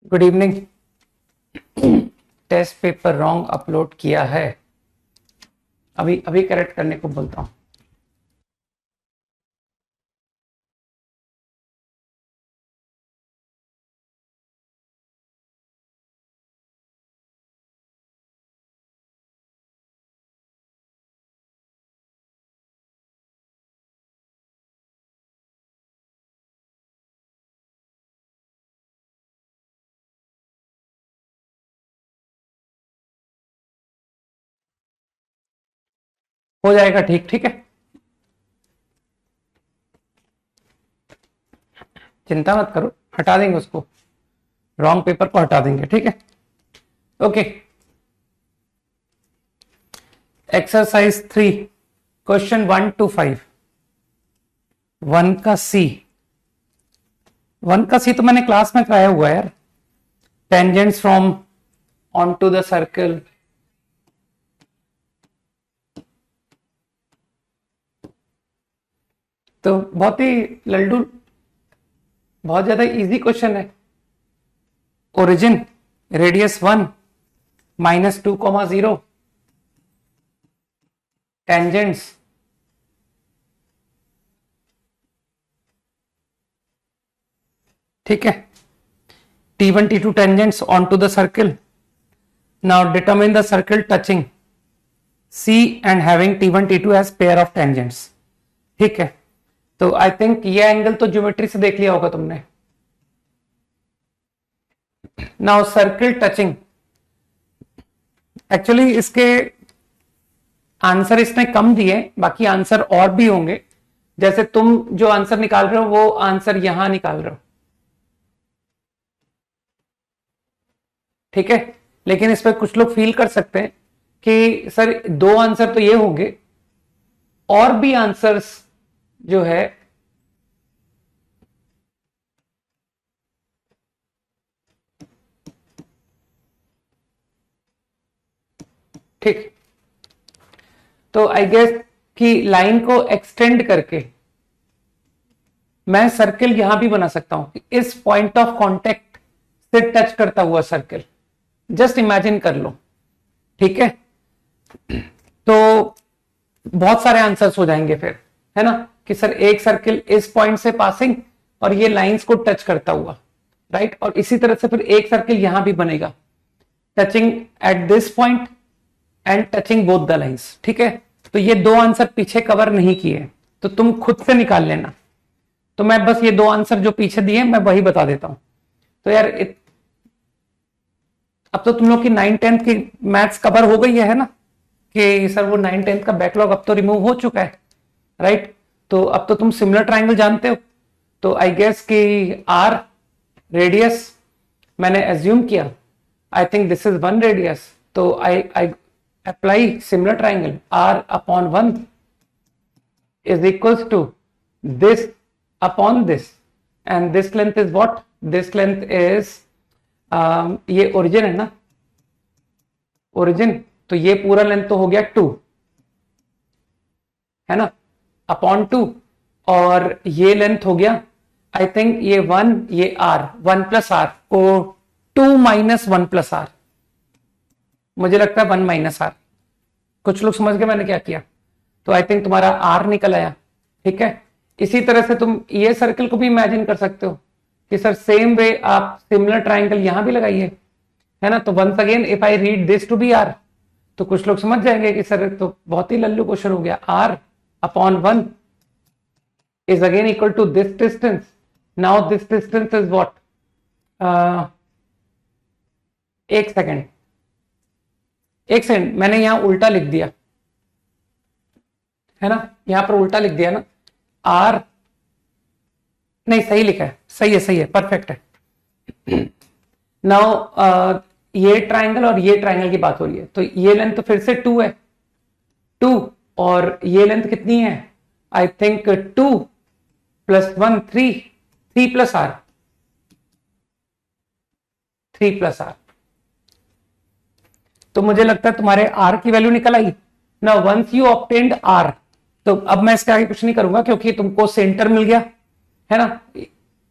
Good evening. Test paper wrong upload किया है, अभी अभी करेक्ट करने को बोलता हूँ। हो जाएगा ठीक, ठीक है, चिंता मत करो, हटा देंगे उसको, रॉन्ग पेपर को हटा देंगे, ठीक है। Okay, exercise 3, question 1 to 5। 1 का सी, 1 का सी तो मैंने क्लास में कराया हुआ है यार। Tangents from on to the circle, तो बहुत ही लल्डू, बहुत ज्यादा इजी क्वेश्चन है। ओरिजिन रेडियस 1 -2,0, टेंजेंट्स ठीक है, T1 T2 tangents on to the circle. Now determine the circle touching C and having T1 T2 as pair of tangents. ठीक है, तो आई थिंक ये एंगल तो ज्योमेट्री से देख लिया होगा तुमने। नाउ सर्कल टचिंग, एक्चुअली इसके आंसर इसने कम दिए, बाकी आंसर और भी होंगे। जैसे तुम जो आंसर निकाल रहे हो वो आंसर यहां निकाल रहे हो, ठीक है। लेकिन इस पर कुछ लोग फील कर सकते हैं कि सर 2 आंसर तो ये होंगे, और भी आंसर्स जो है ठीक, तो आई गेस कि लाइन को एक्सटेंड करके मैं सर्कल यहां भी बना सकता हूं, इस पॉइंट ऑफ कांटेक्ट से टच करता हुआ सर्कल, जस्ट इमेजिन कर लो, ठीक है। तो बहुत सारे आंसर्स हो जाएंगे फिर, है ना, कि सर एक सर्कल इस पॉइंट से पासिंग और ये लाइंस को टच करता हुआ, राइट। और इसी तरह से फिर एक सर्कल यहां भी बनेगा, touching at this point and touching both the lines, ठीक है। तो ये 2 आंसर पीछे कवर नहीं किए, तो तुम खुद से निकाल लेना। तो मैं बस ये 2 आंसर जो पीछे दिए मैं वही बता देता हूं। तो यार अब तो तुम लोग की 9-10 की मैथ्स कवर हो गई है ना, कि सर वो 9-10 का बैकलॉग अब तो रिमूव हो चुका है, राइट। तो अब तो तुम सिमिलर ट्राइंगल जानते हो। तो आई गेस कि आर रेडियस मैंने एज्यूम किया, I think this is 1 radius, तो I apply similar triangle, r upon 1 is equals to this upon this, and this length is what? This length is ये origin है ना, origin, तो ये पूरा लेंथ तो हो गया 2, है ना, अपॉन 2, और ये लेंथ हो गया आई थिंक ये 1, ये r, 1 प्लस r को 2 माइनस 1 प्लस r, मुझे लगता है 1 माइनस r। कुछ लोग समझ गए मैंने क्या किया। तो आई थिंक तुम्हारा r निकल आया, ठीक है। इसी तरह से तुम ये सर्कल को भी इमेजिन कर सकते हो कि सर सेम वे आप सिमिलर ट्राइंगल यहां भी लगाइए, है ना। तो once again if I read this to be r, तो कुछ लोग समझ जाएंगे कि सर तो बहुत ही लल्लू क्वेश्चन हो गया, r upon 1 is again equal to this distance. Now this distance is what, एक सेकेंड मैंने यहां उल्टा लिख दिया, है ना, यहां पर उल्टा लिख दिया ना, आर नहीं सही लिखा है, सही है, परफेक्ट है। नाउ ये ट्राइंगल और ये ट्राइंगल की बात हो रही है, तो ये लेंथ तो फिर से 2 है, 2, और ये लेंथ कितनी है, I think 2 plus 1 3, 3 plus r, 3 plus r। तो मुझे लगता है तुम्हारे r की वैल्यू निकल आई ना, वंस यू ऑब्टेन्ड r। तो अब मैं इसके आगे कुछ नहीं करूंगा क्योंकि तुमको सेंटर मिल गया, है ना।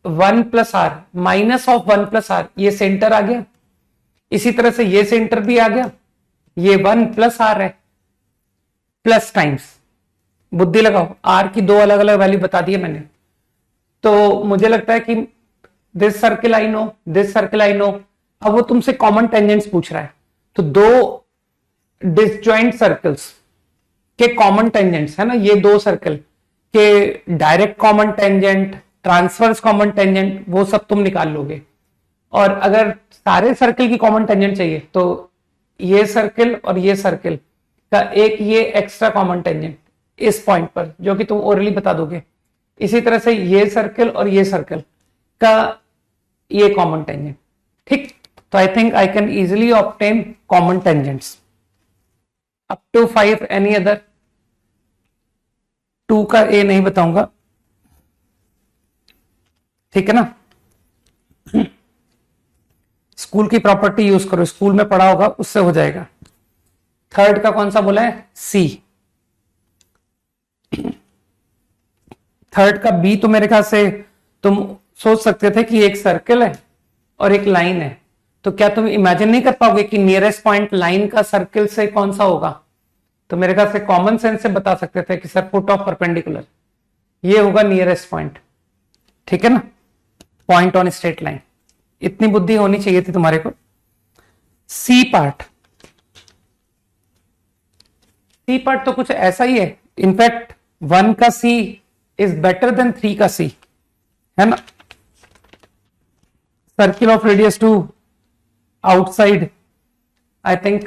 1 plus r minus of 1 plus r, ये सेंटर आ गया। इसी तरह से ये सेंटर भी आ गया, ये 1 प्लस आर है, प्लस टाइम्स, बुद्धि लगाओ, आर की दो अलग अलग वैल्यू बता दी है मैंने। तो मुझे लगता है कि this circle I know, this circle I know. अब वो तुमसे कॉमन टेंजेंट्स पूछ रहा है, तो दो डिसजॉइंट सर्कल्स के कॉमन टेंजेंट्स है ना, ये दो सर्कल के direct common tangent, transverse common tangent, वो सब तुम निकाल लोगे। और अगर सारे सर्कल की कॉमन टेंजेंट चाहिए तो ये सर्कल और ये सर्कल का एक ये एक्स्ट्रा कॉमन टेंजेंट इस पॉइंट पर, जो कि तुम ओरली बता दोगे। इसी तरह से ये सर्कल और ये सर्कल का ये कॉमन टेंजेंट, ठीक। तो I think I can easily obtain common tangents up to 5। Any other? 2 का ए नहीं बताऊंगा, ठीक है ना। स्कूल की प्रॉपर्टी यूज करो, स्कूल में पढ़ा होगा, उससे हो जाएगा। थर्ड का कौन सा बोला है? सी। थर्ड का बी तो मेरे ख्याल से तुम सोच सकते थे कि एक सर्कल है और एक लाइन है, तो क्या तुम इमेजिन नहीं कर पाओगे कि नियरेस्ट पॉइंट लाइन का सर्कल से कौन सा होगा? तो मेरे ख्याल से कॉमन सेंस से बता सकते थे कि सर फुट ऑफ परपेंडिकुलर, ये होगा नियरेस्ट पॉइंट, ठीक है ना, पॉइंट ऑन स्ट्रेट लाइन। इतनी बुद्धि होनी चाहिए थी तुम्हारे को। सी पार्ट, सी पार्ट तो कुछ ऐसा ही है। इनफैक्ट 1 का सी इज बेटर देन 3 का सी, है ना। Circle of radius 2 outside, I think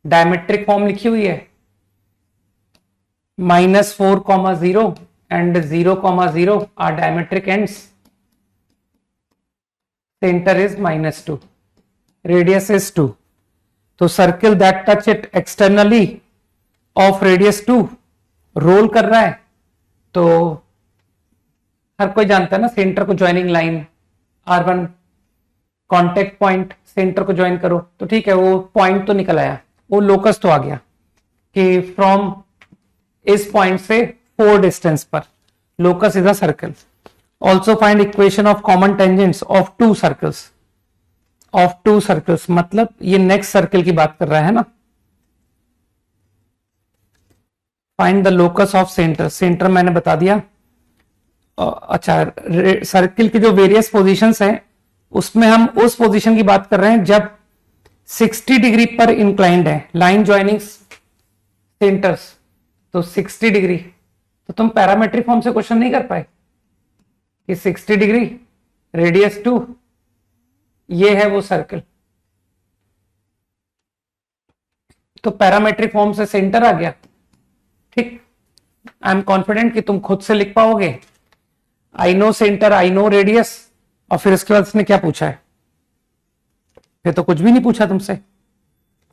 diametric form लिखी हुई है, -4,0 and 0,0 are diametric ends, centre is -2, radius is 2। तो circle that touch it externally of radius 2 role कर रहा है, तो हर कोई जानता है ना, सेंटर को joining line R1, contact point, centre को ज्वाइन करो, तो ठीक है, वो पॉइंट तो निकल आया, वो लोकस तो आ गया कि फ्रॉम इस पॉइंट से 4 डिस्टेंस पर locus is a circle. Also find equation of common tangents of 2 circles, of 2 circles मतलब ये नेक्स्ट सर्कल की बात कर रहा है ना। Find the locus of centre, centre मैंने बता दिया। अच्छा, सर्किल की जो वेरियस पोजीशंस हैं उसमें हम उस पोजीशन की बात कर रहे हैं जब 60 डिग्री पर इंक्लाइंड है लाइन ज्वाइनिंग सेंटर्स, तो 60 डिग्री। तो तुम पैरामेट्रिक फॉर्म से क्वेश्चन नहीं कर पाए कि 60 डिग्री रेडियस 2, ये है वो सर्कल, तो पैरामेट्रिक फॉर्म से सेंटर आ गया, ठीक। आई एम कॉन्फिडेंट कि तुम खुद से लिख पाओगे। I know centre, I know radius, और फिर उसके बाद इसने क्या पूछा है? फिर तो कुछ भी नहीं पूछा तुमसे।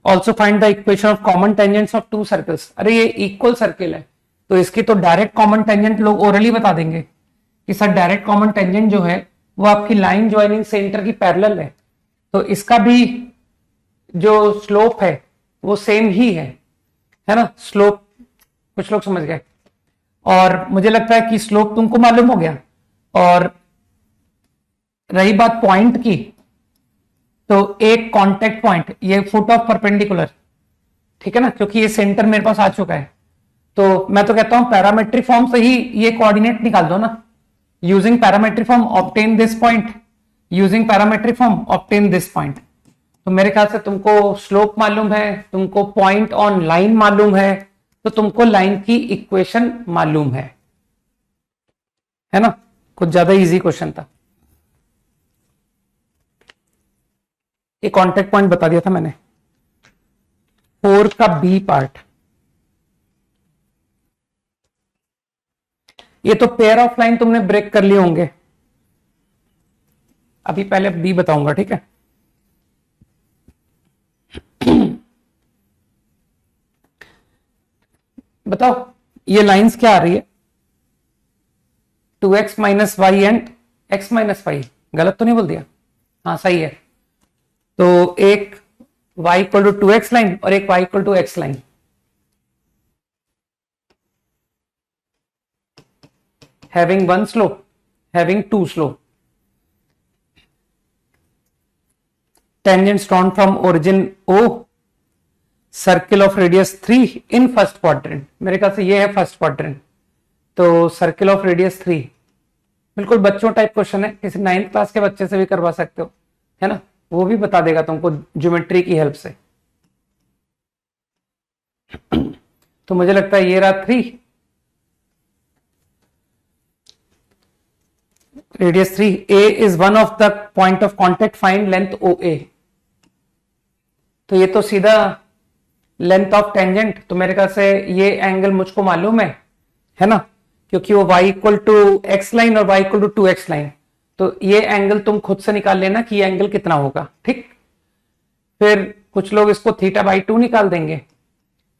Also find the equation of common tangents of 2 circles. अरे ये इक्वल सर्किल है, तो इसकी तो डायरेक्ट कॉमन टेंजेंट लोग ओरली बता देंगे कि सर डायरेक्ट कॉमन टेंजेंट जो है वो आपकी लाइन ज्वाइनिंग सेंटर की पैरेलल है, तो इसका भी जो स्लोप है वो सेम ही है ना। स्लोप कुछ लोग समझ गए, और मुझे लगता है कि स्लोप तुमको मालूम हो गया। और रही बात पॉइंट की, तो एक कांटेक्ट पॉइंट, ये फुट ऑफ परपेंडिकुलर, ठीक है ना, क्योंकि ये सेंटर मेरे पास आ चुका है, तो मैं तो कहता हूं पैरामेट्रिक फॉर्म से ही ये कोऑर्डिनेट निकाल दो ना। Using parametric form obtain this point, using parametric form obtain this point. तो मेरे ख्याल से तुमको स्लोप मालूम है, तुमको पॉइंट ऑन लाइन मालूम है, तो तुमको लाइन की इक्वेशन मालूम है ना। कुछ ज्यादा इजी क्वेश्चन था। एक कांटेक्ट पॉइंट बता दिया था मैंने। 4 का बी पार्ट, ये तो पेयर ऑफ लाइन तुमने ब्रेक कर लिए होंगे, अभी पहले बी बताऊंगा, ठीक है। बताओ ये लाइंस क्या आ रही है? 2x minus y and x minus y, गलत तो नहीं बोल दिया? हाँ सही है। तो एक y equal to 2x line और एक y equal to x line. Having one slope, having two slope. Tangents drawn from origin O, circle of radius 3 in first quadrant. मेरे ख्याल से ये है फर्स्ट क्वाड्रेंट. तो सर्किल ऑफ रेडियस 3 बिल्कुल बच्चों टाइप क्वेश्चन है, किसी 9th क्लास के बच्चे से भी करवा सकते हो, है ना, वो भी बता देगा तुमको ज्योमेट्री की हेल्प से. तो मुझे लगता है ये रहा 3, radius 3. A is one of the point of contact, find length O A. तो ये तो सीधा लेंथ ऑफ टेंजेंट. तो मेरे ख्याल से ये एंगल मुझको मालूम है ना, क्योंकि वो y equal to x line और y equal to 2x line. तो ये एंगल तुम खुद से निकाल लेना कि ये एंगल कितना होगा. ठीक. फिर कुछ लोग इसको θ/2 निकाल देंगे.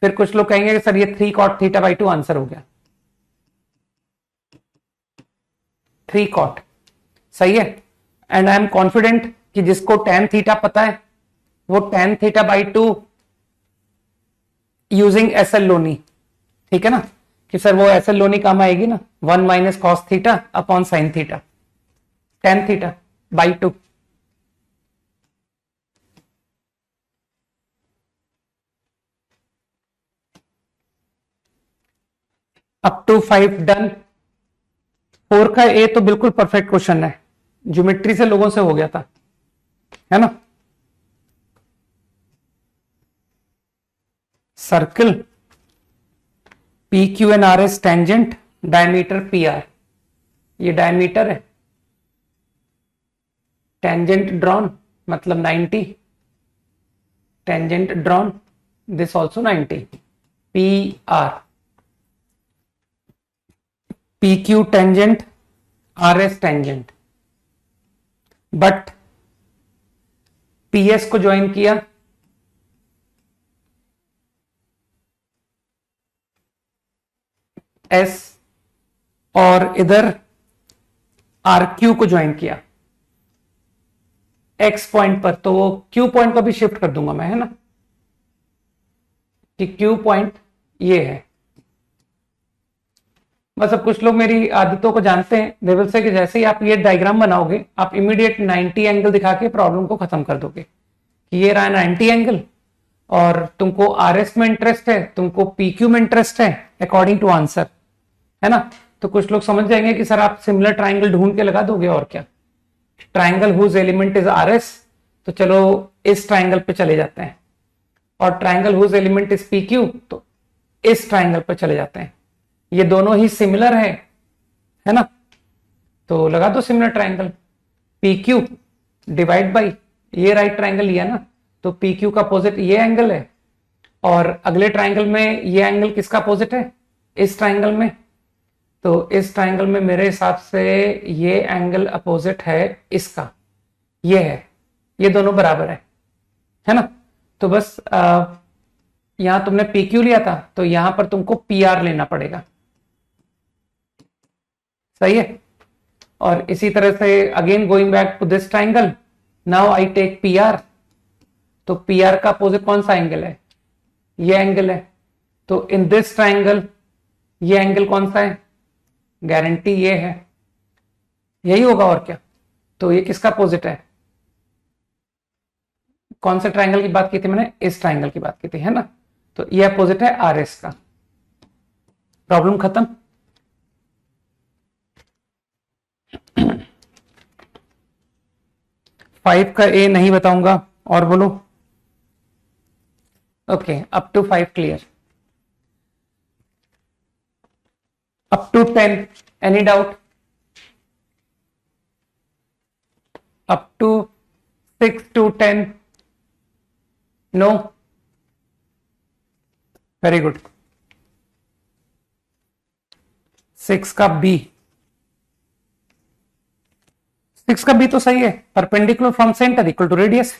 फिर कुछ लोग कहेंगे कि सर ये 3 cot θ/2 आंसर हो गया. 3 cot सही है. एंड आई एम कॉन्फिडेंट कि जिसको tan θ पता है वो tan θ/2 यूजिंग SL लोनी, ठीक है ना, कि सर वो SL लोनी काम आएगी ना, 1 minus cos θ upon sin θ, tan θ/2. Up to 5 done. 4 का ए तो बिल्कुल परफेक्ट क्वेश्चन है, ज्योमेट्री से लोगों से हो गया था, है ना. Circle P Q and R S tangent, diameter P R. ये डायमीटर है, टेंजेंट ड्रॉन मतलब 90, tangent drawn this also 90, P R. P Q tangent, R S tangent. But P S को ज्वाइन किया, एस, और इधर आर क्यू को join किया X point पर, तो वो क्यू पॉइंट को भी शिफ्ट कर दूंगा मैं, है ना, कि क्यू पॉइंट ये है. बस अब कुछ लोग मेरी आदतों को जानते हैं, दे विल से कि जैसे ही आप ये डायग्राम बनाओगे आप इमीडिएट 90 एंगल दिखा के प्रॉब्लम को खत्म कर दोगे कि ये रहा 90 एंगल और तुमको आरएस में इंटरेस्ट है, तुमको पीक्यू में इंटरेस्ट है अकॉर्डिंग टू आंसर, है ना. तो कुछ लोग समझ जाएंगे कि सर आप सिमिलर ट्राइंगल ढूंढ के लगा दोगे और क्या. Triangle whose element is RS, तो चलो इस ट्राइंगल पे चले जाते हैं, और triangle whose element is PQ, तो इस ट्राइंगल पे चले जाते हैं. ये दोनों ही सिमिलर है ना, तो लगा दो similar triangle. PQ divide by ये राइट ट्राइंगल लिया ना, तो PQ का अपोजिट ये एंगल है, और अगले ट्राइंगल में ये एंगल किसका अपोजिट है, इस ट्राइंगल में. तो इस ट्राइंगल में मेरे हिसाब से ये एंगल अपोजिट है इसका, ये है, ये दोनों बराबर है ना. तो बस यहां तुमने PQ लिया था तो यहां पर तुमको PR लेना पड़ेगा, सही है. और इसी तरह से again going back to this triangle, now I take PR. तो PR का अपोजिट कौन सा एंगल है, ये एंगल है. तो इन दिस ट्राइंगल ये एंगल कौन सा है, गारंटी ये है, यही होगा और क्या. तो ये किसका अपोजिट है, कौन से ट्राइंगल की बात की थी मैंने, इस ट्राइंगल की बात की थी, है ना. तो ये अपोजिट है RS का. प्रॉब्लम खत्म. फाइव का ए नहीं बताऊंगा, और बोलो. Okay, up to 5 clear. Up to 10 any doubt. Up to 6 to 10 no. Very good. 6 का बी, 6 का बी तो सही है, perpendicular from centre equal to radius.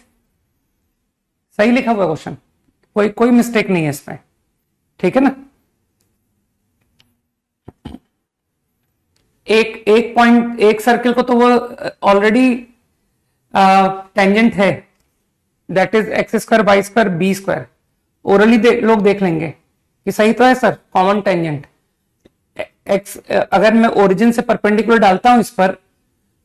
सही लिखा हुआ क्वेश्चन, कोई मिस्टेक नहीं है इसमें, ठीक है ना. एक पॉइंट, एक सर्किल को तो वो ऑलरेडी टेंजेंट है, that is x² y² b². Orally लोग देख लेंगे कि सही तो है सर, कॉमन टेंजेंट x. अगर मैं ओरिजिन से परपेंडिकुलर डालता हूं इस पर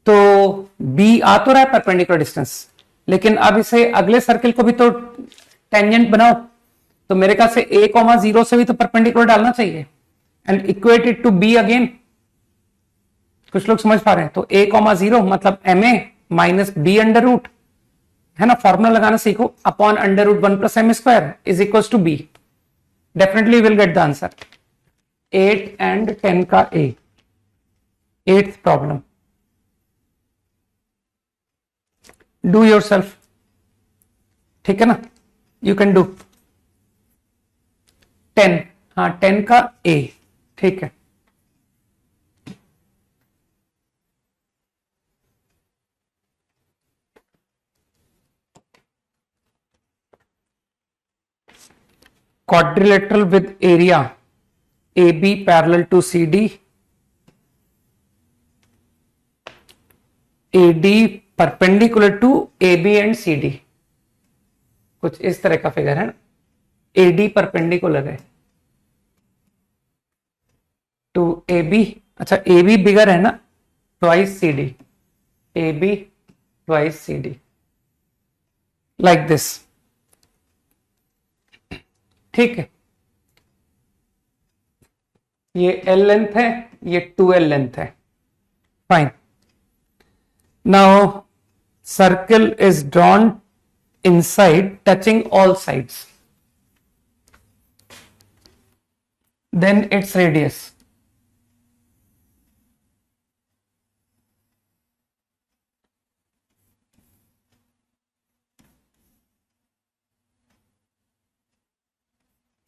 तो बी आ तो रहा है परपेंडिकुलर डिस्टेंस, लेकिन अब इसे अगले सर्किल को भी तो टेंजेंट बनाओ, तो मेरे ख्याल से a कॉमा 0 से भी तो परपेंडिकुलर डालना चाहिए and equate it to b again. कुछ लोग समझ पा रहे हैं? तो a कॉमा 0 मतलब ma minus b under root, है ना, फॉर्मूला लगाना सीखो, upon under root 1 plus m square is equal to b. Definitely will get the answer. 8 and 10 का a, 8th problem. Do yourself, ठीक है ना, यू कैन डू। 10, हाँ 10 का a, ठीक है। Quadrilateral with area AB parallel to CD, AD perpendicular to AB and CD, कुछ इस तरह का फिगर है ना। AD परपेंडिकुलर है टू AB, अच्छा AB बिगर है ना, twice CD, AB twice CD, like this, ठीक है। ये L लेंथ है, ये 2L लेंथ है, fine. Now circle is drawn inside touching all sides, then it's radius.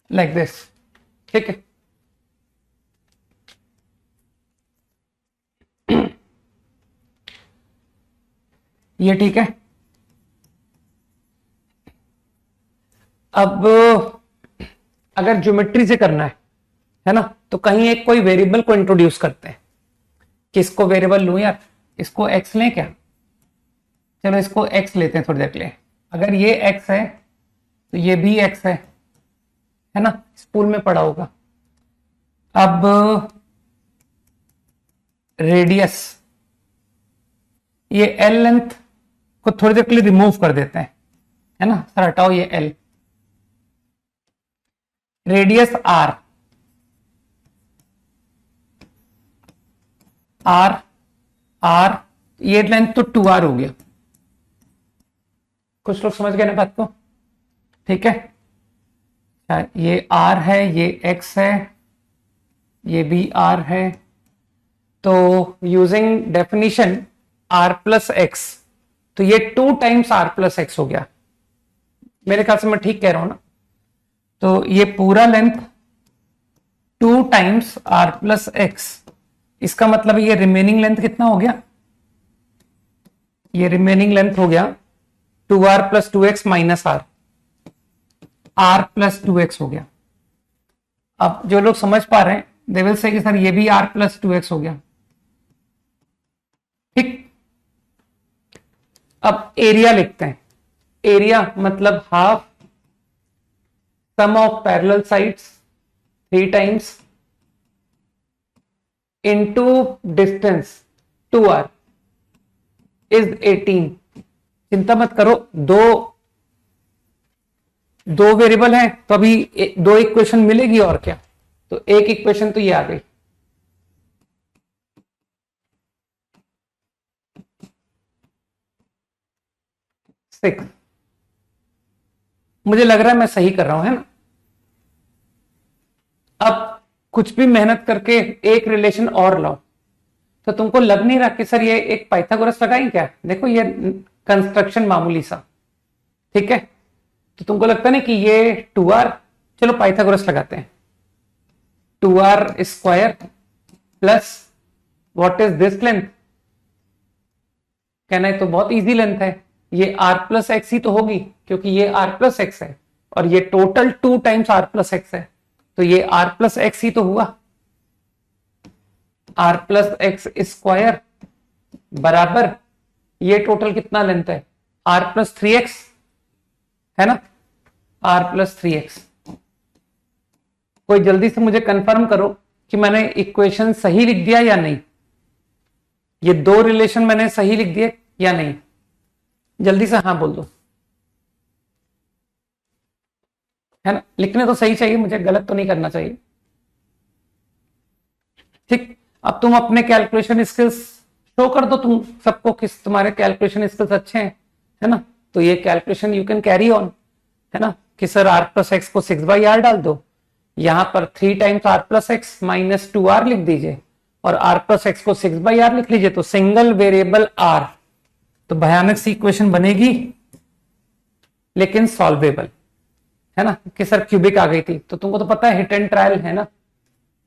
Like this, ठीक है। ये ठीक है। अब अगर ज्योमेट्री से करना है ना, तो कहीं एक कोई वेरिएबल को इंट्रोड्यूस करते हैं। किसको वेरिएबल लूं यार, इसको x लें क्या? चलो इसको x लेते हैं थोड़ी देर के लिए। अगर ये x है तो ये भी x है ना, स्कूल में पढ़ा होगा। अब रेडियस, ये L लेंथ को थोड़ी देर के लिए रिमूव कर देते हैं, है ना, सर हटाओ ये L। रेडियस R, R ये लेंथ तो 2R हो गया। कुछ लोग समझ गए ना बात को, ठीक है। ये R है, ये X है, ये भी R है। तो using definition R plus x, तो ये 2 टाइम्स R प्लस एक्स हो गया। मेरे ख्याल से मैं ठीक कह रहा हूं ना। तो ये पूरा length 2 times R plus x, इसका मतलब ये रिमेनिंग लेंथ कितना हो गया? ये रिमेनिंग लेंथ हो गया 2R plus 2x minus R plus 2x हो गया। अब जो लोग समझ पा रहे हैं दे विल से कि सर ये भी R प्लस 2x हो गया, ठीक। अब एरिया लिखते हैं। एरिया मतलब half sum of parallel sides 3 times into distance 2R is 18। चिंता मत करो, दो वेरिएबल हैं तो अभी 2 इक्वेशन मिलेगी और क्या। तो एक इक्वेशन तो ये आ गई। मुझे लग रहा है मैं सही कर रहा हूं, है ना। अब कुछ भी मेहनत करके एक रिलेशन और लाओ, तो तुमको लग नहीं रहा कि सर ये एक पाइथागोरस लगाएं क्या? देखो ये कंस्ट्रक्शन मामूली सा, ठीक है। तो तुमको लगता नहीं कि ये 2R, चलो पाइथागोरस लगाते हैं। 2R square plus what is this length, कहना है तो बहुत इजी लेंथ है। ये R प्लस एक्स ही तो होगी, क्योंकि ये R प्लस एक्स है और ये total 2 times R plus x है, तो ये R प्लस एक्स ही तो हुआ। R प्लस एक्स स्क्वायर बराबर ये टोटल कितना लेंथ है? R प्लस 3x, है ना, R प्लस 3x। कोई जल्दी से मुझे कंफर्म करो कि मैंने इक्वेशन सही लिख दिया या नहीं। ये दो रिलेशन मैंने सही लिख दिए या नहीं? जल्दी से हाँ बोल दो, है ना? लिखने तो सही चाहिए मुझे, गलत तो नहीं करना चाहिए। ठीक, अब तुम अपने कैलकुलेशन स्किल्स शो कर दो, तुम सबको किस तुम्हारे कैलकुलेशन स्किल्स अच्छे हैं, है ना? तो ये calculation you can carry on, है ना? कि सर r प्लस एक्स को 6/r डाल दो, यहां पर 3 times r plus x minus 2r लिख दीजिए और r प्लस एक्स को 6/r लिख लीजिए, तो सिंगल वेरिएबल r। तो भयानक सी इक्वेशन बनेगी लेकिन सॉल्वेबल, है ना? कि सर क्यूबिक आ गई थी, तो तुमको तो पता है हिट एंड ट्रायल है ना,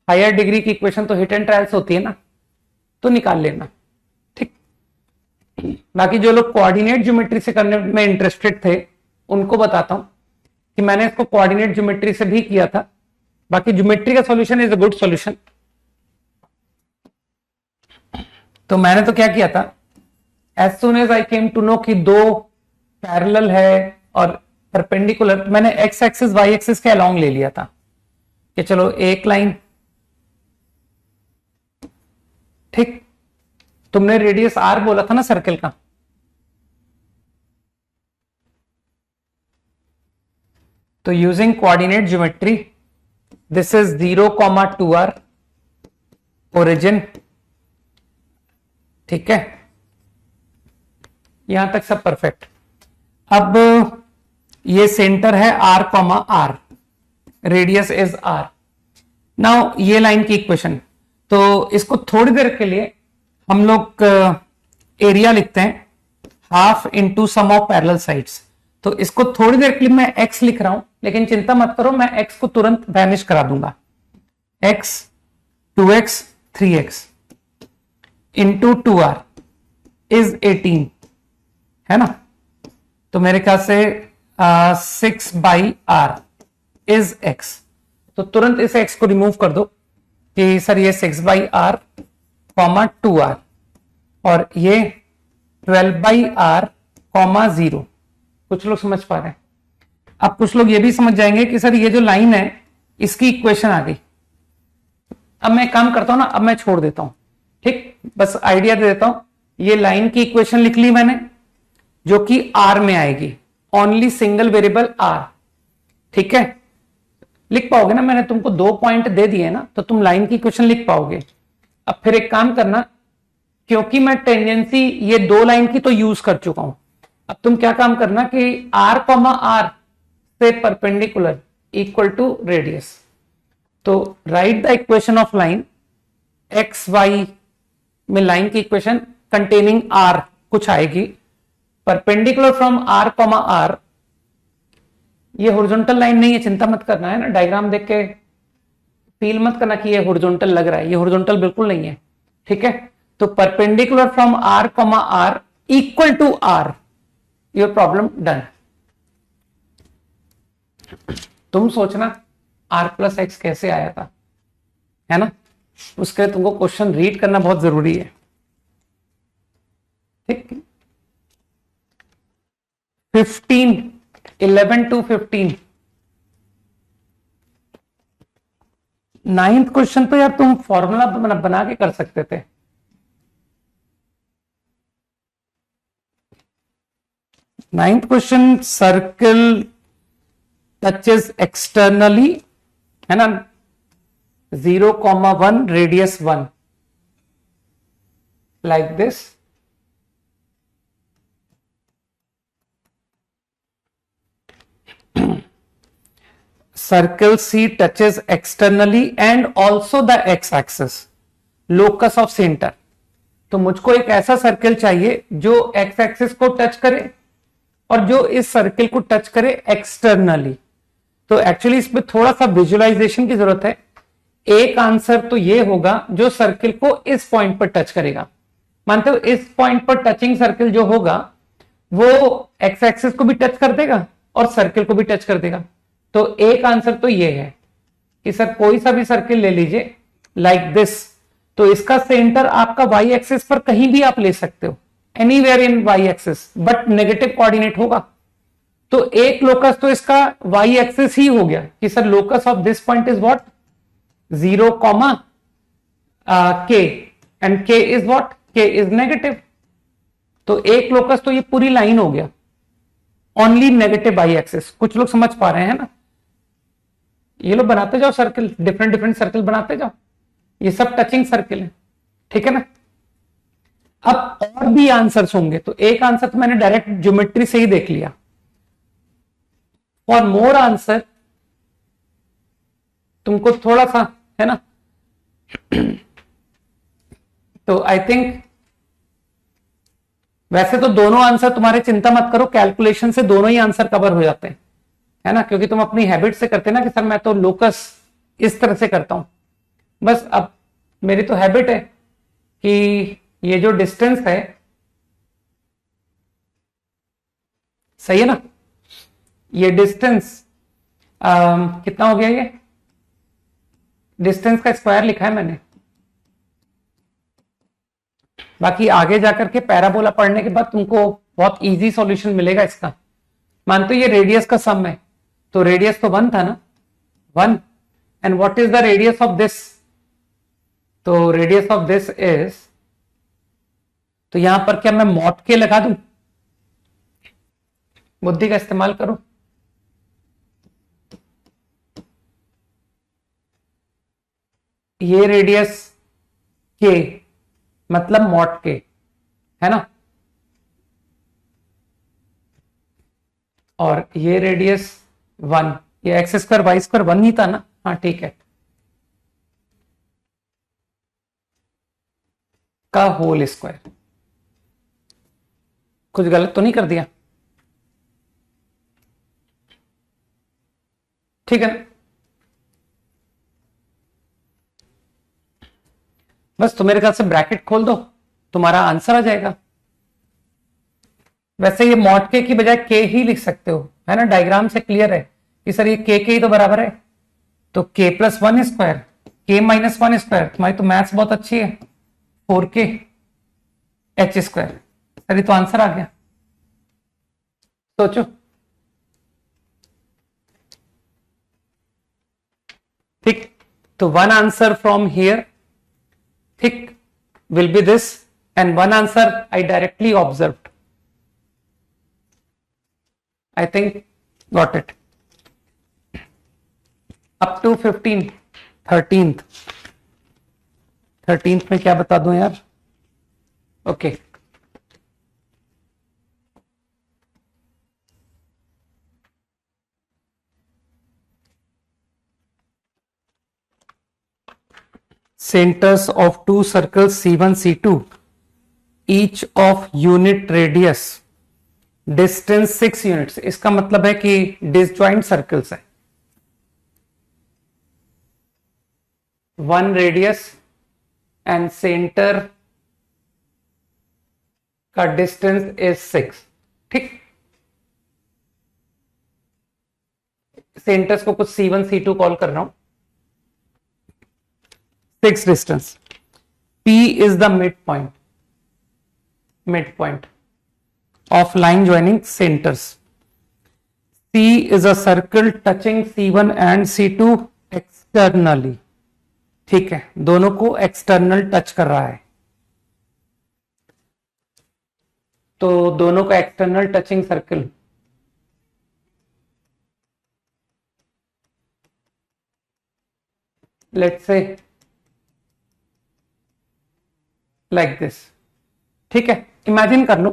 हायर डिग्री की इक्वेशन तो हिट एंड ट्रायल्स होती है ना, तो निकाल लेना। ठीक, बाकी जो लोग कोऑर्डिनेट ज्योमेट्री से करने में इंटरेस्टेड थे उनको बताता हूं कि मैंने इसको कोऑर्डिनेट ज्योमेट्री से भी किया था। बाकी ज्योमेट्री का solution is a good solution. तो मैंने तो क्या किया था, as soon as I came to know कि दो पैरेलल है और परपेंडिकुलर, मैंने एक्स एक्सिस वाई एक्सिस के अलोंग ले लिया था कि चलो एक लाइन, ठीक, तुमने रेडियस आर बोला था ना सर्कल का, तो using coordinate geometry this is 0,2r origin, ठीक है, यहां तक सब परफेक्ट। अब ये सेंटर है r, radius is r। Now ये लाइन की इक्वेशन, तो इसको थोड़ी देर के लिए हम लोग एरिया लिखते हैं half into sum of parallel sides. तो इसको थोड़ी देर के लिए मैं x लिख रहा हूं, लेकिन चिंता मत करो, मैं x को तुरंत वैनिश करा दूंगा। x 2x 3x into 2r is 18, है ना? तो मेरे ख्याल से 6/r इज x। तो तुरंत इस x को रिमूव कर दो कि सर ये 6/r, 2r और ये 12/r, 0। कुछ लोग समझ पा रहे हैं? अब कुछ लोग ये भी समझ जाएंगे कि सर ये जो लाइन है इसकी इक्वेशन आ गई। अब मैं काम करता हूं ना, अब मैं छोड़ देता हूं, ठीक, बस आइडिया दे देता हूं। ये लाइन की इक्वेशन लिख ली मैंने जो कि r में आएगी, ओनली सिंगल वेरिएबल r, ठीक है? लिख पाओगे ना? मैंने तुमको 2 पॉइंट दे दिए ना, तो तुम लाइन की इक्वेशन लिख पाओगे। अब फिर एक काम करना, क्योंकि मैं टेंजेंसी ये 2 लाइन की तो यूज कर चुका हूं, अब तुम क्या काम करना कि r, r से परपेंडिकुलर इक्वल टू रेडियस। तो write the equation of line, x y में लाइन की इक्वेशन कंटेनिंग r कुछ आएगी, परपेंडिकुलर फ्रॉम r, r। ये हॉरिजॉन्टल लाइन नहीं है, चिंता मत करना, है ना? डायग्राम देख के फील मत करना कि ये हॉरिजॉन्टल लग रहा है, ये हॉरिजॉन्टल बिल्कुल नहीं है, ठीक है? तो perpendicular from r, r equal to r, your problem done. तुम सोचना r प्लस एक्स कैसे आया था, है ना? उसके लिए तुमको क्वेश्चन रीड करना बहुत जरूरी है, ठीक? 11 to 15 9th क्वेश्चन तो यार तुम फॉर्मूला बना के कर सकते थे। Ninth question, circle touches externally, है ना? 0,1 radius 1 like this. Circle C touches externally and also the x-axis, locus of center। तो मुझको एक ऐसा सर्कल चाहिए जो x-axis को टच करे और जो इस सर्कल को टच करे एक्सटर्नली। तो एक्चुअली इसमें थोड़ा सा विजुअलाइजेशन की जरूरत है। एक आंसर तो ये होगा जो सर्कल को इस पॉइंट पर टच करेगा। मानते हो इस पॉइंट पर टचिंग सर्कल जो होगा वो एक्स एक्सिस को भी टच कर देगा और सर्कल को भी टच कर देगा। तो एक आंसर तो ये है कि सर कोई सा भी सर्कल ले लीजिए लाइक दिस, तो इसका सेंटर आपका वाई एक्सिस पर कहीं भी आप ले सकते हो, anywhere in y axis, but negative coordinate होगा। तो एक लोकस तो इसका वाई एक्सिस ही हो गया कि sir locus of this point is what 0, के, एंड के इज व्हाट के इज नेगेटिव। तो एक लोकस तो ये पूरी लाइन हो गया, ओनली नेगेटिव बाई एक्सिस। कुछ लोग समझ पा रहे हैं ना? ये लोग बनाते जाओ सर्कल, डिफरेंट डिफरेंट सर्कल बनाते जाओ, ये सब टचिंग सर्कल है, ठीक है ना? अब और भी आंसर्स होंगे, तो एक आंसर तो मैंने डायरेक्ट ज्योमेट्री से ही देख लिया। फॉर मोर आंसर तुमको थोड़ा सा है ना, तो आई थिंक वैसे तो दोनों आंसर तुम्हारे, चिंता मत करो, कैलकुलेशन से दोनों ही आंसर कवर हो जाते हैं, है ना? क्योंकि तुम अपनी हैबिट से करते ना कि सर मैं तो लोकस इस तरह से करता हूं। बस अब मेरी तो हैबिट है कि ये जो डिस्टेंस है, सही है ना, ये डिस्टेंस कितना हो गया, ये डिस्टेंस का स्क्वायर लिखा है मैंने। बाकी आगे जाकर के पैराबोला पढ़ने के बाद तुमको बहुत इजी सॉल्यूशन मिलेगा इसका। मानते ये रेडियस का सम है, तो रेडियस तो 1 था ना, 1, and what is the radius of this? तो रेडियस ऑफ दिस इज, तो यहां पर क्या मैं मॉड के लगा दूं? बुद्धि का इस्तेमाल करो। ये रेडियस के मतलब मॉड के, है ना? और ये रेडियस 1, ये एक्स स्क्वायर वाई स्क्वायर 1 ही था ना? हाँ ठीक है, का होल स्क्वायर। कुछ गलत तो नहीं कर दिया? ठीक है, बस तो मेरे ख्याल से ब्रैकेट खोल दो, तुम्हारा आंसर आ जाएगा। वैसे ये मॉड के की बजाय के ही लिख सकते हो, है ना? डायग्राम से क्लियर है कि सर ये के ही तो बराबर है, तो के प्लस 1 स्क्वायर, के माइनस 1 स्क्वायर। तुम्हारी तो मैथ्स बहुत अच्छी है, 4k एच स्क्वायर। सर ये तो आंसर आ गया, सोचो। ठीक, तो वन आंसर फ्रॉम हियर, ठीक, will be this, and one answer I directly observed. I think got it. Up to 15, 13th में क्या बता दूं यार? Okay, centers of two circles C1 C2 each of unit radius, distance 6 units। इसका मतलब है कि डिसजॉइंट सर्कल्स है, 1 रेडियस एंड सेंटर का डिस्टेंस इज 6। ठीक, सेंटर्स को कुछ C1 C2 कॉल कर रहा हूं, 6 distance. P is the midpoint of line joining centers. C is a circle touching C1 and C2 externally। ठीक है, दोनों को एक्सटर्नल टच कर रहा है, तो दोनों का external touching circle let's say like this. ठीक है, इमेजिन कर लो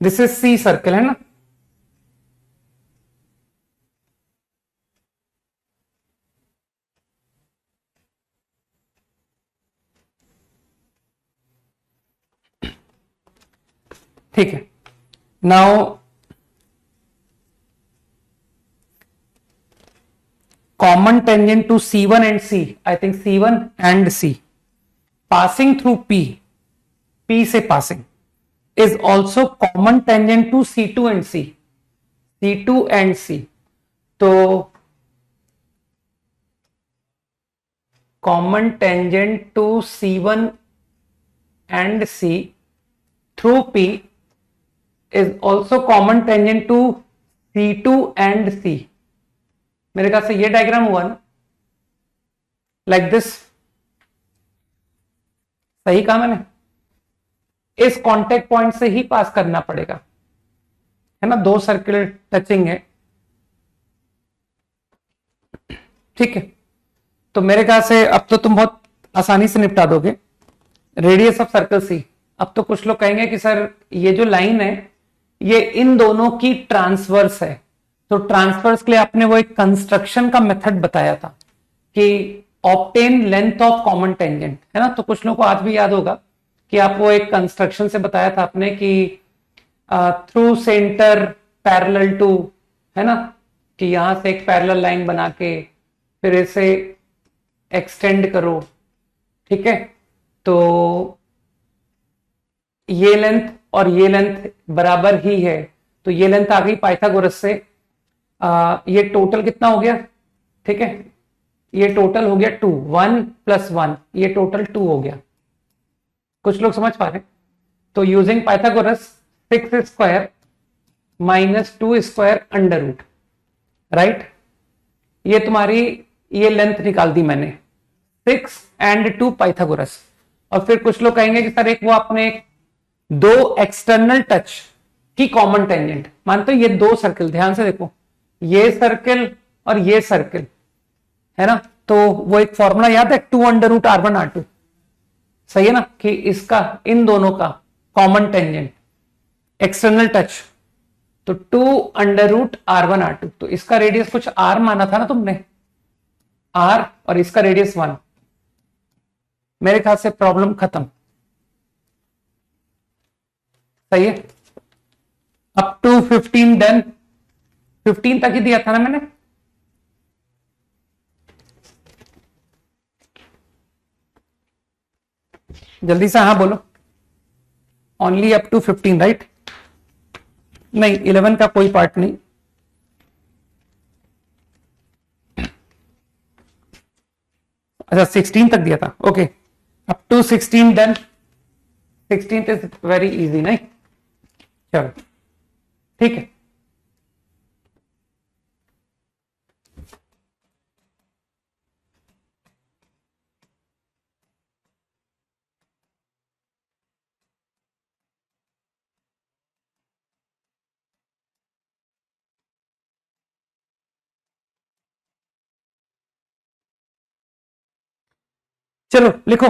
दिस इज सी सर्कल, है ना? ठीक है, now common tangent to C1 and C, I think C1 and C passing through P से passing is also common tangent to C2 and C2 and C। तो common tangent to C1 and C through P is also common tangent to C2 and C। मेरे ख्याल से ये diagram हुआ ना, like this. सही कहा मैंने? इस कांटेक्ट पॉइंट से ही पास करना पड़ेगा, है ना, 2 सर्किल टचिंग है, ठीक है। तो मेरे ख्याल से अब तो तुम बहुत आसानी से निपटा दोगे। रेडियस ऑफ सर्कल सी। अब तो कुछ लोग कहेंगे कि सर ये जो लाइन है ये इन दोनों की ट्रांसवर्स है, तो ट्रांसवर्स के लिए आपने वो एक कंस्ट्रक्शन का मेथड बताया था कि obtain length of common tangent, है ना। तो कुछ लोगों को आज भी याद होगा कि आप वो एक कंस्ट्रक्शन से बताया था आपने कि थ्रू सेंटर पैरेलल टू, है ना, कि यहां से एक पैरेलल लाइन बना के फिर इसे एक्सटेंड करो, ठीक है। तो ये लेंथ और ये लेंथ बराबर ही है, तो ये लेंथ आ गई पाइथागोरस से। ये टोटल कितना हो गया, ठीक है, ये टोटल हो गया 2, 1 + 1, ये टोटल 2 हो गया। कुछ लोग समझ पा रहे हैं? तो using Pythagoras 6 square - 2 square under root, right. ये तुम्हारी ये लेंथ निकाल दी मैंने, 6 and 2 पाइथागोरस। और फिर कुछ लोग कहेंगे कि सर एक वो आपने 2 एक्सटर्नल टच की कॉमन टेंजेंट, मानते हो ये 2 सर्किल, ध्यान से देखो, ये सर्किल और ये सर्किल, है ना। तो वो एक फॉर्मूला याद है, 2√R1R2, सही है ना, कि इसका इन दोनों का कॉमन टेंजेंट एक्सटर्नल टच, तो 2√R1R2। तो इसका रेडियस कुछ R माना था ना तुमने, R, और इसका रेडियस 1। मेरे ख्याल से प्रॉब्लम खत्म, सही है। अप टू 15 डन, 15 तक ही दिया था ना मैंने। जल्दी से हाँ बोलो, ओनली अप टू 15, राइट। नहीं, 11 का कोई पार्ट नहीं। अच्छा 16 तक दिया था, okay. Up to 16 done, 16th is very easy, नहीं? चलो ठीक है। चलो लिखो,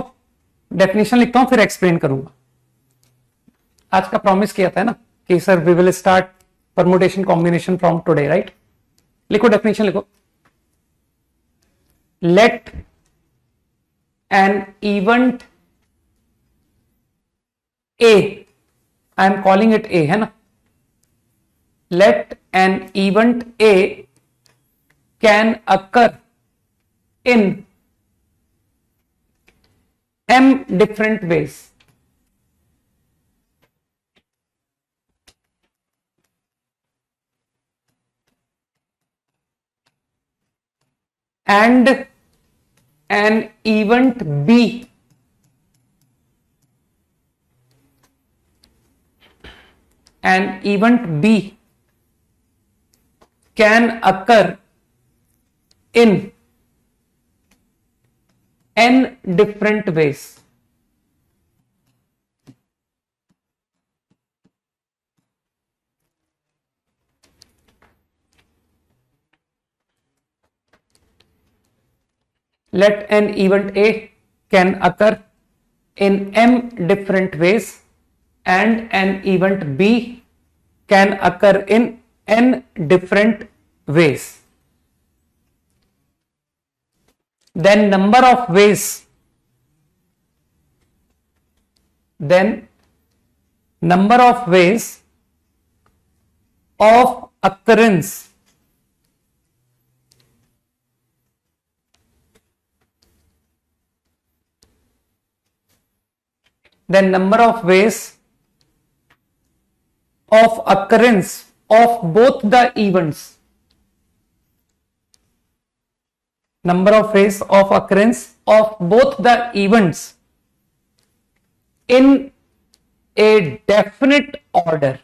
डेफिनेशन लिखता हूं फिर एक्सप्लेन करूंगा। आज का प्रॉमिस किया था ना कि sir we will start permutation combination from today, right. लिखो डेफिनेशन लिखो, let an event A, I am calling it A, है ना, let an event A can occur in m different ways, and an event b can occur in n different ways. Let an event A can occur in m different ways and an event B can occur in n different ways. Then number of ways, of occurrence of both the events, number of ways of occurrence of both the events in a definite order,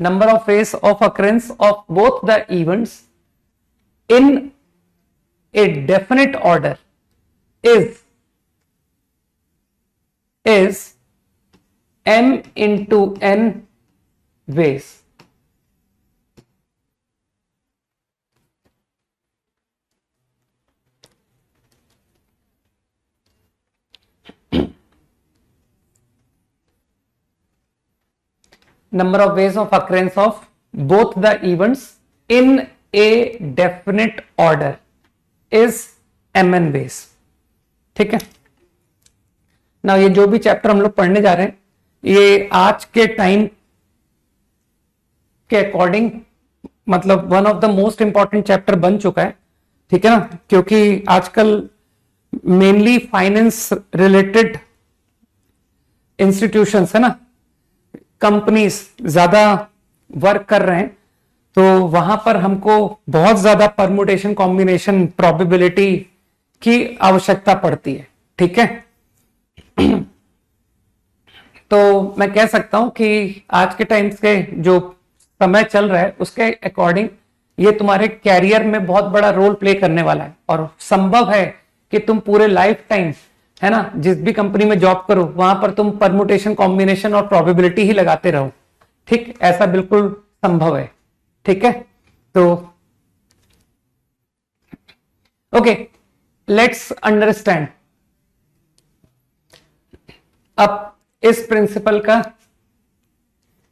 number of ways of occurrence of both the events in a definite order is m into n ways. Number of ways of occurrence of both the events in a definite order is mn ways. ठीक है ना। ये जो भी chapter हम लोग पढ़ने जा रहे हैं ये आज के टाइम के अकॉर्डिंग मतलब one of the most important chapter बन चुका है। ठीक है ना, क्योंकि आजकल मेनली फाइनेंस रिलेटेड इंस्टीट्यूशंस है ना, कंपनीज ज्यादा वर्क कर रहे हैं, तो वहां पर हमको बहुत ज्यादा परमुटेशन कॉम्बिनेशन प्रोबेबिलिटी की आवश्यकता पड़ती है। ठीक है तो मैं कह सकता हूं कि आज के टाइम के जो समय चल रहा है उसके अकॉर्डिंग ये तुम्हारे कैरियर में बहुत बड़ा रोल प्ले करने वाला है, और संभव है कि तुम पूरे लाइफ टाइम है ना जिस भी कंपनी में जॉब करो वहां पर तुम परमुटेशन कॉम्बिनेशन और प्रोबेबिलिटी ही लगाते रहो। ठीक, ऐसा बिल्कुल संभव है। ठीक है तो ओके, लेट्स अंडरस्टैंड। अब इस प्रिंसिपल का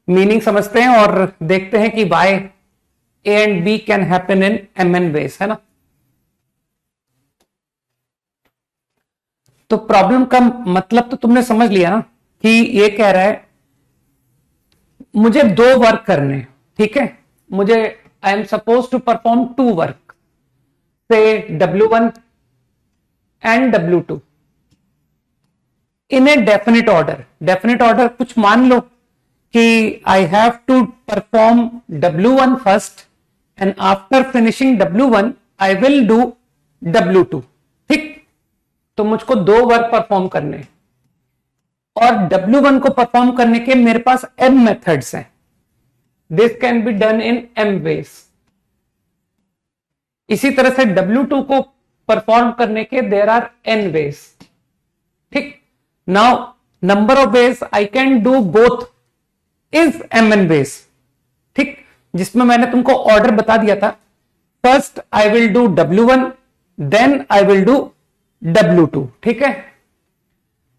मीनिंग समझते हैं और देखते हैं कि why A and B can happen in m n ways, है ना। तो प्रॉब्लम का मतलब तो तुमने समझ लिया ना कि ये कह रहा है मुझे दो वर्क करने। ठीक है, मुझे I am suppose to perform two work, say W1 and W2 in a definite order. Definite order कुछ मान लो कि I have to perform W1 first and after finishing W1 I will do W2। ठीक, तो मुझको दो work perform करने और W1 को परफॉर्म करने के मेरे पास m मेथड्स हैं। This can be done in m ways. इसी तरह से W2 को परफॉर्म करने के देयर आर n वेज। ठीक, now number of ways I can do both is mn ways. ठीक, जिसमें मैंने तुमको ऑर्डर बता दिया था, first I will do W1 then I will do W2। ठीक है,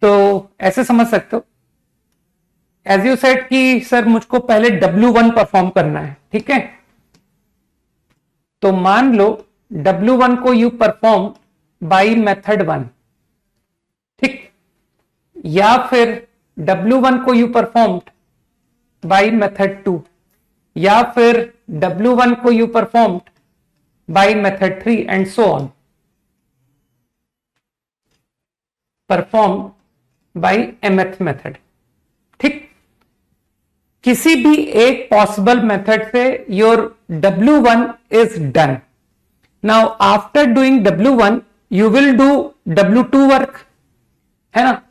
तो ऐसे समझ सकते हो एज यू सेड कि सर मुझको पहले W1 परफॉर्म करना है। ठीक है, तो मान लो W1 को यू परफॉर्म बाय मेथड 1। ठीक, या फिर W1 को यू परफॉर्म बाय मेथड 2, या फिर W1 को you perform by method 3 and so on, perform by mth method. ठीक, किसी भी एक पॉसिबल मेथड से your W1 is done. Now after doing W1 you will do W2 work, है ना।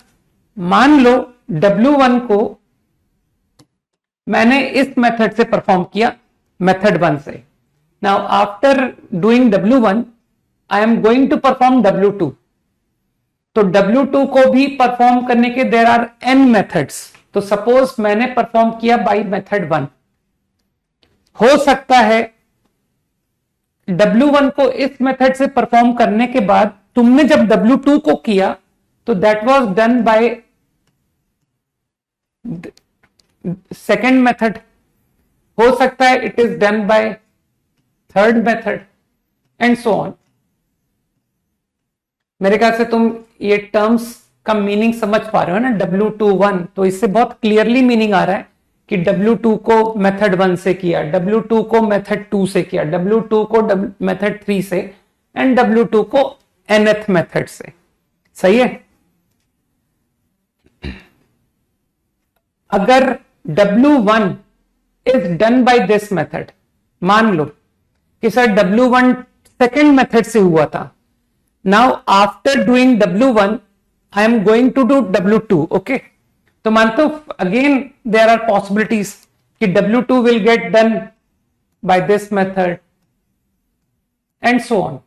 मान लो W1 को मैंने इस मेथड से परफॉर्म किया, मेथड 1 से। Now after doing W1 I am going to perform W2। तो W2 को भी परफॉर्म करने के देयर आर n मेथड्स। तो सपोज मैंने परफॉर्म किया बाय मेथड 1, हो सकता है W1 को इस मेथड से परफॉर्म करने के बाद तुमने जब W2 को किया तो that was done by second method. हो सकता है it is done bye third method and so on. मेरे ख्याल से तुम ये टर्म्स का मीनिंग समझ पा रहे हो ना। W21 तो इससे बहुत क्लियरली मीनिंग आ रहा है कि W2 को मेथड 1 से किया, W2 को मेथड 2 से किया, W2 को मेथड 3 से एंड W2 को nth मेथड से। सही है। अगर W1 is done by this method, मान लो कि सर W1 सेकेंड मेथड से हुआ था। Now after doing W1 I am going to do W2। Okay, तो मानते हो अगेन देयर आर पॉसिबिलिटीज कि W2 will get done by this method and so on.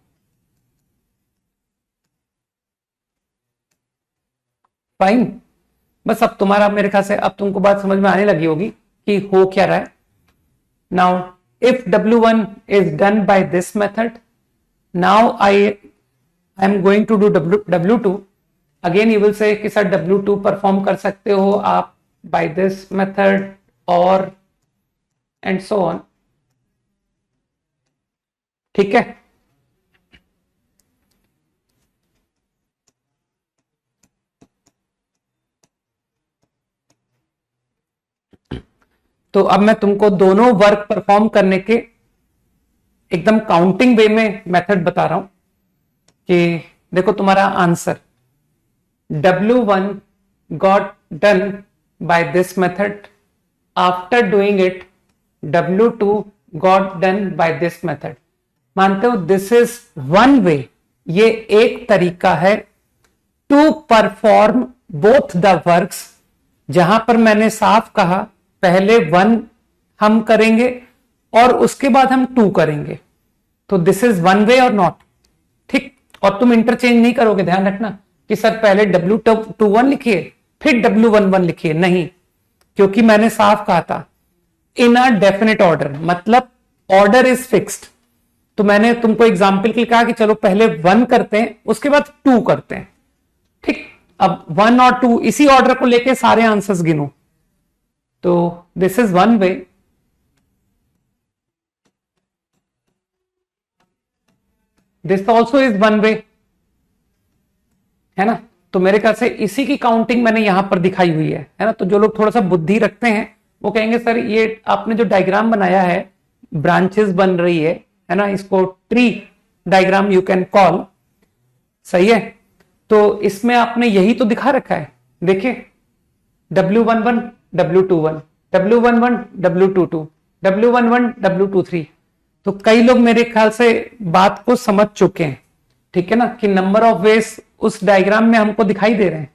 Fine. बस अब तुम्हारा मेरे ख्याल से अब तुमको बात समझ में आने लगी होगी कि हो क्या रहा है। Now if W1 is done by this method, now I am going to do W2। Again you will say कि सर W2 परफॉर्म कर सकते हो आप बाय दिस मेथड और एंड सो ऑन। ठीक है, तो अब मैं तुमको दोनों वर्क परफॉर्म करने के एकदम काउंटिंग वे में मेथड बता रहा हूं कि देखो तुम्हारा answer W1 got done by this method. After doing it, W2 got done by this method. मानते हो दिस इज वन वे, ये एक तरीका है to perform both the works, जहां पर मैंने साफ कहा पहले 1 हम करेंगे और उसके बाद हम 2 करेंगे। तो दिस इज वन वे और नॉट, ठीक। और तुम इंटरचेंज नहीं करोगे, ध्यान रखना कि सर पहले W21 लिखिए फिर W11 लिखिए, नहीं, क्योंकि मैंने साफ कहा था इन अ डेफिनेट ऑर्डर, मतलब ऑर्डर इज फिक्स्ड। तो मैंने तुमको एग्जाम्पल के लिए कहा कि चलो पहले 1 करते हैं उसके बाद 2 करते हैं, ठीक। अब 1 और 2 इसी ऑर्डर को लेके सारे आंसर्स गिनो, तो this is one way. This also is one वे, है ना। तो मेरे ख्याल से इसी की काउंटिंग मैंने यहां पर दिखाई हुई है ना। तो जो लोग थोड़ा सा बुद्धि रखते हैं वो कहेंगे सर ये आपने जो डायग्राम बनाया है, ब्रांचेस बन रही है ना, इसको tree diagram you can call, सही है। तो इसमें आपने यही तो दिखा रखा है, देखिए W11 W21 W11 W22 W11 W23। तो कई लोग मेरे ख्याल से बात को समझ चुके हैं, ठीक है ना, कि नंबर ऑफ वेज उस डायग्राम में हमको दिखाई दे रहे हैं।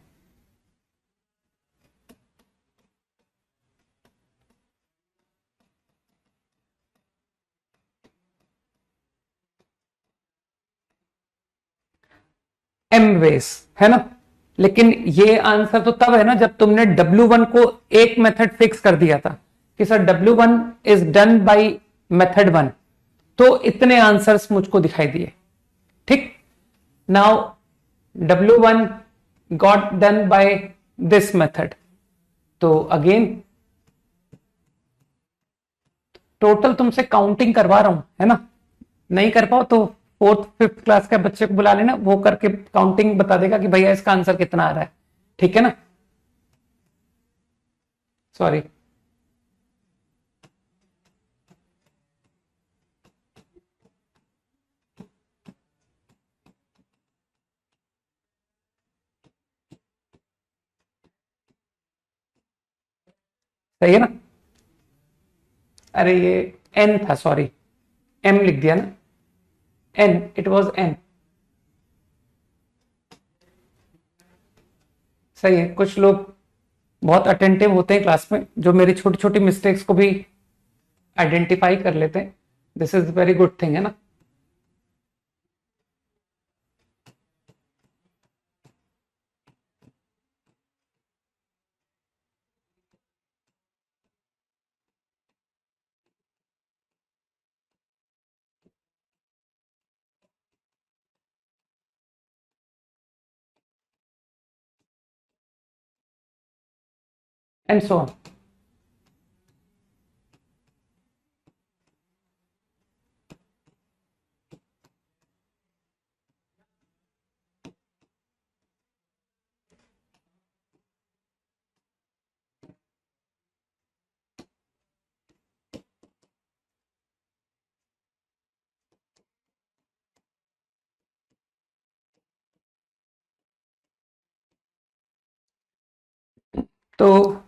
M वेज, है ना। लेकिन ये आंसर तो तब है ना जब तुमने W1 को एक मेथड फिक्स कर दिया था कि sir W1 is done bye method 1, तो इतने आंसर्स मुझको दिखाई दिए, ठीक। Now W1 got done by this method, तो अगेन टोटल तुमसे काउंटिंग करवा रहा हूं, है ना। नहीं कर पाओ तो 4th 5th क्लास के बच्चे को बुला लेना, वो करके काउंटिंग बता देगा कि भैया इसका आंसर कितना आ रहा है, ठीक है ना। सॉरी, सही है ना। अरे ये N था, सॉरी M लिख दिया ना, N, इट वॉज N। सही है, कुछ लोग बहुत अटेंटिव होते हैं क्लास में, जो मेरी छोटी छोटी मिस्टेक्स को भी आइडेंटिफाई कर लेते हैं। This is very good thing, है ना। And so on. तो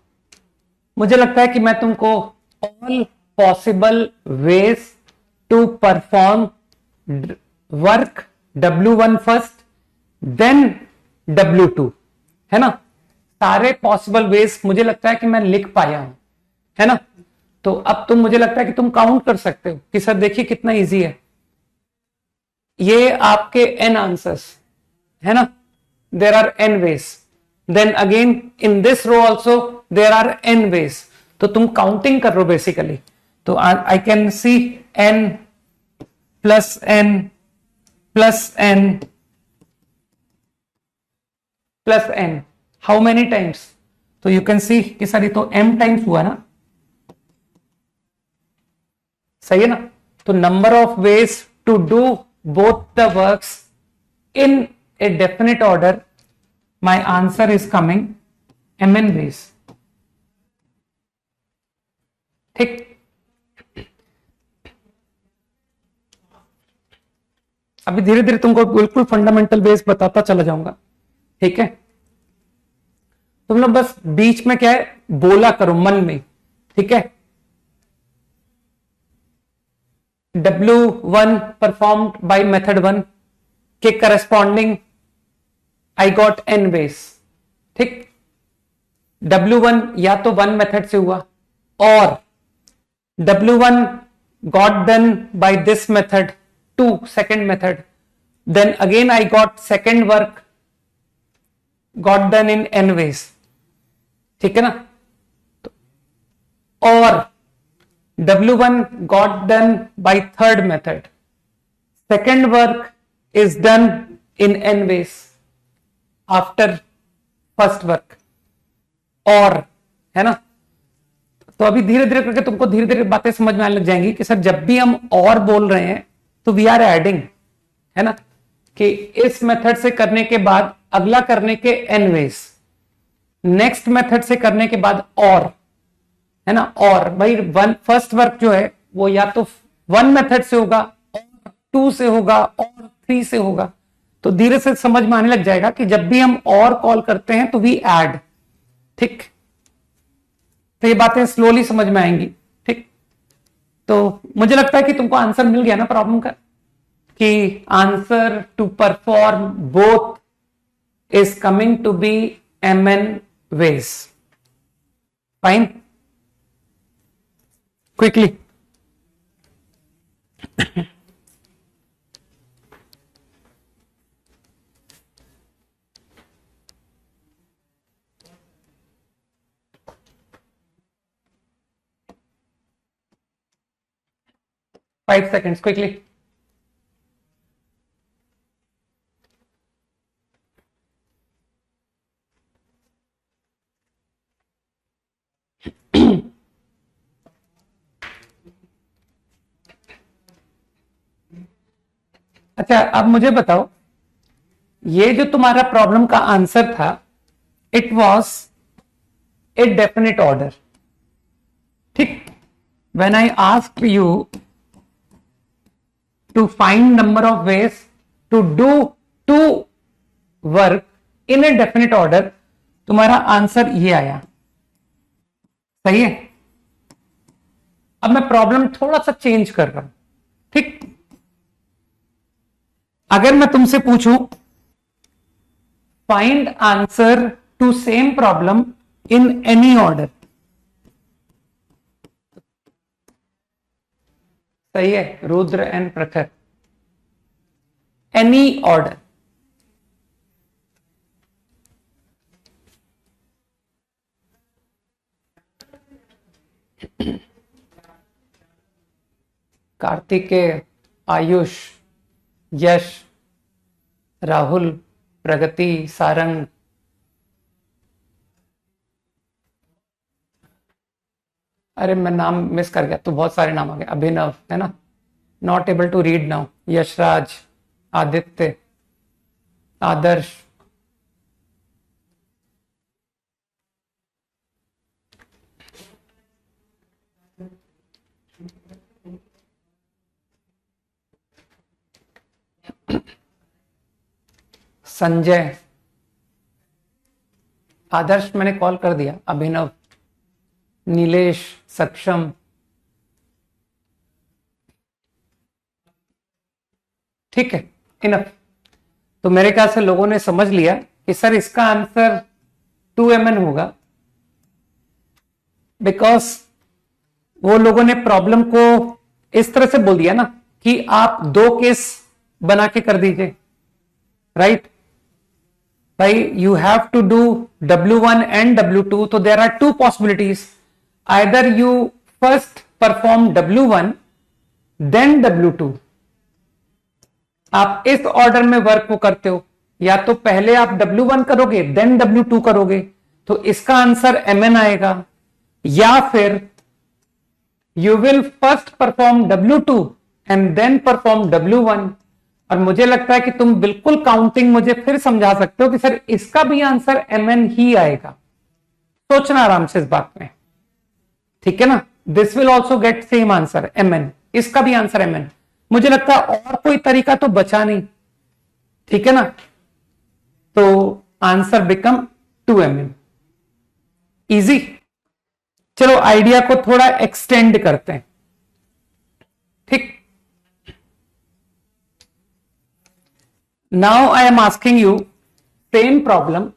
मुझे लगता है कि मैं तुमको all possible ways to perform work W1 first then W2, है ना। सारे पॉसिबल वेज मुझे लगता है कि मैं लिख पाया हूं, है ना। तो अब तुम, मुझे लगता है कि तुम काउंट कर सकते हो कि सर देखिए कितना इजी है। ये आपके N आंसर्स, है ना, there are N ways. Then again in this row also there are n ways. तो तुम काउंटिंग कर रहे हो बेसिकली, तो I can see n plus n plus n plus n, how many times? तो you can see कि sir ये तो m टाइम्स हुआ ना, सही है ना। तो number of ways to do both the works in a definite order, my answer is coming mn ways. ठीक, अभी धीरे धीरे तुमको बिल्कुल फंडामेंटल बेस बताता चला जाऊंगा, ठीक है। तुम लोग बस बीच में क्या है बोला करो मन में, ठीक है। W1 परफॉर्म्ड बाय मेथड 1 के corresponding I got n ways, ठीक। W1 या तो 1 मेथड से हुआ, और W1 got done by this method 2 second method, then again I got second work got done in n ways, ठीक है ना। तो और W1 got done by third method, second work is done in n ways after first work, और है ना। तो अभी धीरे धीरे करके तुमको धीरे धीरे बातें समझ में आने लग जाएंगी कि सर जब भी हम और बोल रहे हैं तो वी आर एडिंग, है ना, कि इस मेथड से करने के बाद अगला करने के n वेज, नेक्स्ट मेथड से करने के बाद और, है ना। और भाई फर्स्ट वर्क जो है वो या तो 1 मेथड से होगा, और 2 से होगा, और 3 से होगा। तो धीरे से समझ में आने लग जाएगा कि जब भी हम और कॉल करते हैं तो वी ऐड, ठीक। तो ये बातें स्लोली समझ में आएंगी, ठीक। तो मुझे लगता है कि तुमको आंसर मिल गया ना प्रॉब्लम का, कि answer to perform both is coming to be mn ways, fine, quickly। Five seconds, quickly। अच्छा, अब मुझे बताओ, ये जो तुम्हारा प्रॉब्लम का आंसर था, it was a definite order, ठीक। When I asked you to find number of ways to do 2 work in a definite order, तुम्हारा आंसर ये आया, सही है। अब मैं प्रॉब्लम थोड़ा सा चेंज कर रहा हूं, ठीक। अगर मैं तुमसे पूछूं find answer to same problem in any order, सही है Rudra and Prakhar, any order. Kartikeya, Ayush, Yash, Rahul, Pragati, Sarang, अरे मैं नाम मिस कर गया, तो बहुत सारे नाम आ गए। अभिनव, है ना, not able to read now. Yashraj, Aditya, Adarsh, Sanjay, Adarsh मैंने कॉल कर दिया। अभिनव, नीलेश, सक्षम, ठीक है, इनफ। तो मेरे ख्याल से लोगों ने समझ लिया कि सर इसका आंसर 2mn होगा, बिकॉज वो लोगों ने प्रॉब्लम को इस तरह से बोल दिया ना कि आप 2 केस बना के कर दीजिए, राइट। भाई you have to do W1 and W2, तो there are two possibilities. Either you first perform W1 then W2. आप इस ऑर्डर में वर्क को करते हो, या तो पहले आप W1 करोगे देन W2 करोगे, तो इसका आंसर Mn आएगा, या फिर you will first perform W2 and then perform W1. और मुझे लगता है कि तुम बिल्कुल काउंटिंग मुझे फिर समझा सकते हो कि सर इसका भी आंसर Mn ही आएगा. सोचना आराम से इस बात में, ठीक है ना. This will also get same answer Mn, इसका भी आंसर Mn. मुझे लगता है और कोई तरीका तो बचा नहीं, ठीक है ना. तो आंसर बिकम 2Mn. इजी. चलो आइडिया को थोड़ा एक्सटेंड करते हैं, ठीक. Now I am asking you same problem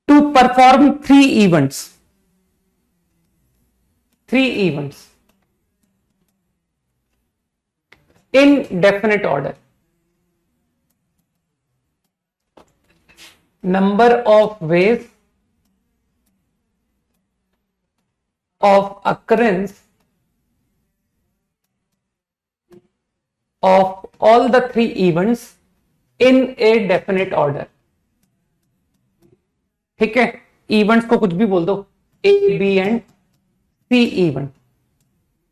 to perform 3 events. 3 events in definite order. Number of ways of occurrence of all the 3 events in a definite order. ठीक है, events को कुछ भी बोल दो, A, B and C event.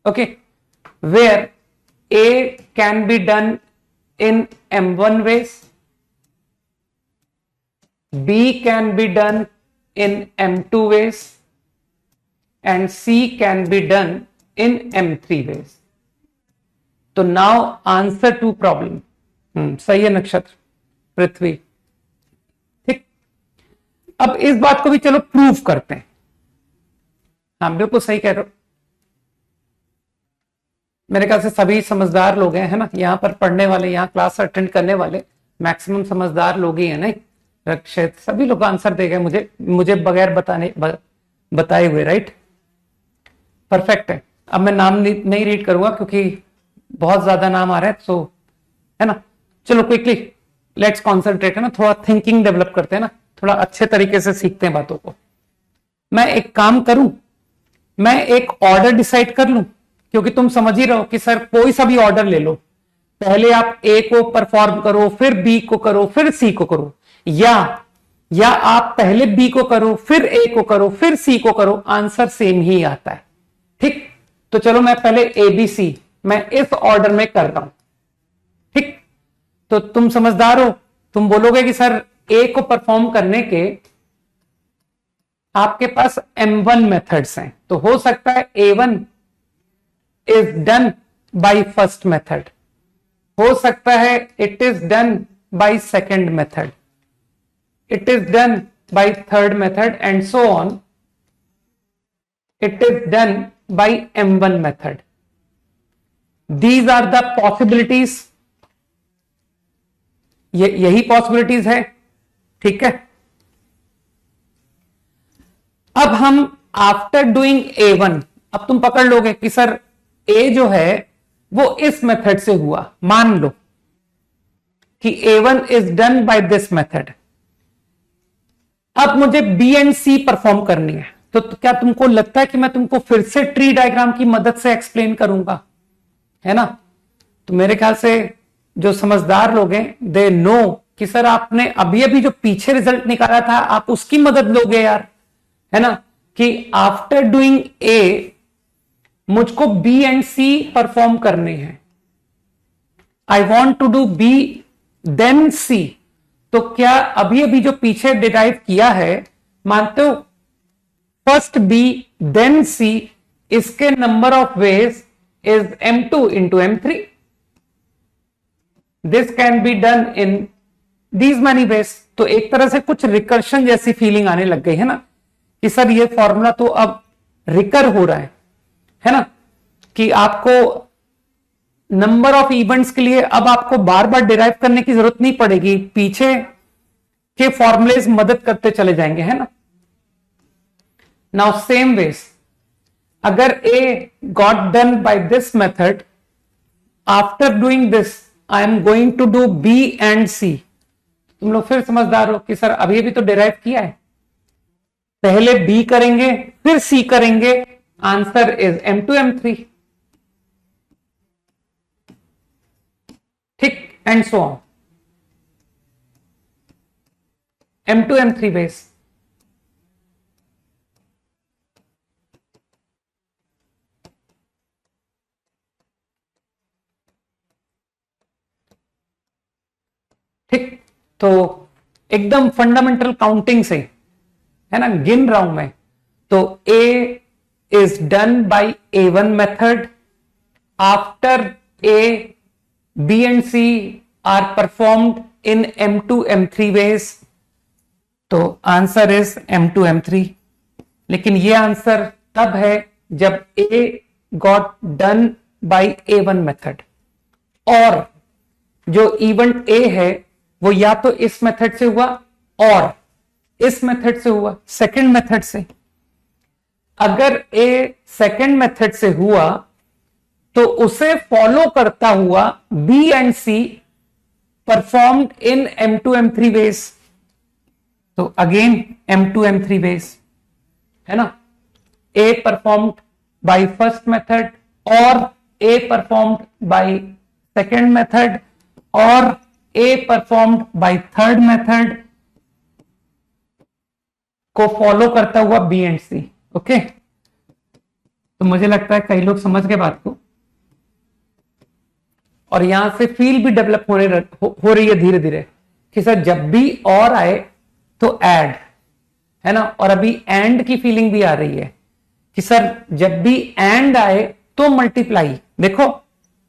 Okay, where A can be done in M1 ways, B can be done in M2 ways, and C can be done in M3 ways. तो now answer to problem. सही है नक्षत्र, पृथ्वी, ठीक. अब इस बात को भी चलो प्रूव करते हैं. हाँ बिल्कुल सही कह रहे हो. मेरे ख्याल से सभी समझदार लोग हैं, है ना, यहाँ पर पढ़ने वाले, यहाँ क्लास अटेंड करने वाले मैक्सिमम समझदार लोग ही हैं. नहीं रक्षित, सभी लोग आंसर दे गए मुझे बगैर बताए हुए. राइट, परफेक्ट है. अब मैं नाम नहीं रीड करूंगा क्योंकि बहुत ज्यादा नाम आ रहे हैं, सो है ना. चलो क्विकली लेट्स कॉन्सेंट्रेट, है ना, थोड़ा थिंकिंग डेवलप करते हैं ना, थोड़ा अच्छे तरीके से सीखते हैं बातों को. मैं एक काम करूं, मैं एक ऑर्डर डिसाइड कर लूं, क्योंकि तुम समझ ही रहो कि सर कोई सा भी ऑर्डर ले लो, पहले आप ए को परफॉर्म करो, फिर बी को करो, फिर सी को करो, या आप पहले बी को करो, फिर ए को करो, फिर सी को करो, आंसर सेम ही आता है. ठीक, तो चलो मैं पहले ए बी सी मैं इस ऑर्डर में कर रहा हूं. ठीक, तो तुम समझदार हो, तुम बोलोगे कि सर ए को परफॉर्म करने के आपके पास M1 मेथड्स हैं, तो हो सकता है A1 is done by first method, हो सकता है it is done by second method, it is done by third method and so on, it is done by M1 method. These are the possibilities. यही possibilities है. ठीक है, अब हम after doing A1, अब तुम पकड़ लोगे कि सर ए जो है वो इस मेथड से हुआ, मान लो कि A1 is done by this method. अब मुझे बी एंड सी परफॉर्म करनी है, तो क्या तुमको लगता है कि मैं तुमको फिर से ट्री डायग्राम की मदद से एक्सप्लेन करूंगा, है ना. तो मेरे ख्याल से जो समझदार लोग हैं दे नो कि सर आपने अभी अभी जो पीछे रिजल्ट निकाला था आप उसकी मदद लोगे यार, है ना, कि आफ्टर डूइंग ए मुझको बी एंड सी परफॉर्म करने हैं. I want to do B then C. तो क्या अभी अभी जो पीछे डिराइव किया है, मानते हो फर्स्ट बी देन सी, इसके number of ways is M2 into M3. This can be done in these many ways. तो एक तरह से कुछ रिकर्शन जैसी फीलिंग आने लग गई है ना, कि सर ये फॉर्मूला तो अब रिकर हो रहा है ना, कि आपको नंबर ऑफ इवेंट्स के लिए अब आपको बार बार डिराइव करने की जरूरत नहीं पड़ेगी, पीछे के फॉर्मूलेज मदद करते चले जाएंगे, है ना. नाउ सेम वेज, अगर A got done by this method, after doing this I am going to do B and C, तुम लोग फिर समझदार हो कि सर अभी अभी तो डिराइव किया है, पहले बी करेंगे फिर सी करेंगे, आंसर इज M2 M3। ठीक, and so on, M2 M3 base. ठीक, तो एकदम फंडामेंटल काउंटिंग से, है ना, गिन रहा हूं मैं, तो A is done bye A1 method, after A, B and C are performed in M2 M3 ways, तो आंसर इज M2 M3। लेकिन ये आंसर तब है जब A got done bye A1 method, और जो इवेंट A है वो या तो इस मेथड से हुआ और इस मेथड से हुआ, सेकंड मेथड से। अगर A सेकंड मेथड से हुआ तो उसे फॉलो करता हुआ B and C performed in M2 M3 ways, तो अगेन M2 M3 वेज, है ना। A performed by first method और A performed by second method और A performed by third method को फॉलो करता हुआ B एंड C। ओके, तो मुझे लगता है कई लोग समझ गए बात को, और यहां से फील भी डेवलप हो रही है धीरे धीरे कि सर जब भी और आए तो ऐड, है ना। और अभी एंड की फीलिंग भी आ रही है कि सर जब भी एंड आए तो मल्टीप्लाई। देखो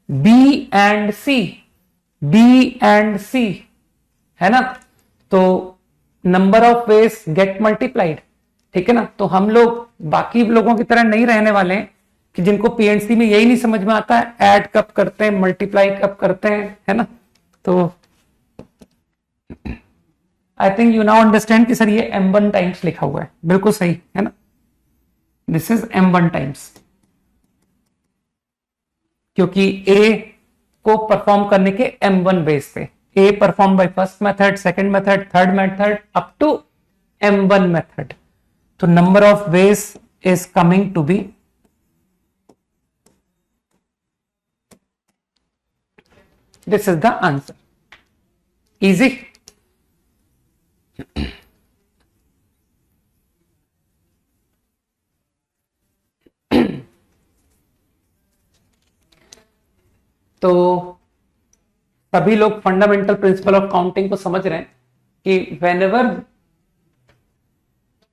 B and C, B and C, है ना, तो number of ways get multiplied. ठीक है ना, तो हम लोग बाकी लोगों की तरह नहीं रहने वाले हैं कि जिनको पीएनसी में यही नहीं समझ में आता है ऐड कब करते हैं, मल्टीप्लाई कब करते हैं, है ना। तो I think you now understand कि सर ये M1 टाइम्स लिखा हुआ है, बिल्कुल सही है ना, दिस इज M1 टाइम्स, क्योंकि A को परफॉर्म करने के M1 बेस पे, A perform by first method, second method, third method up to M1 method, तो number of ways is coming to be this is the answer, easy। तो सभी लोग fundamental principle of counting को समझ रहे हैं कि when ever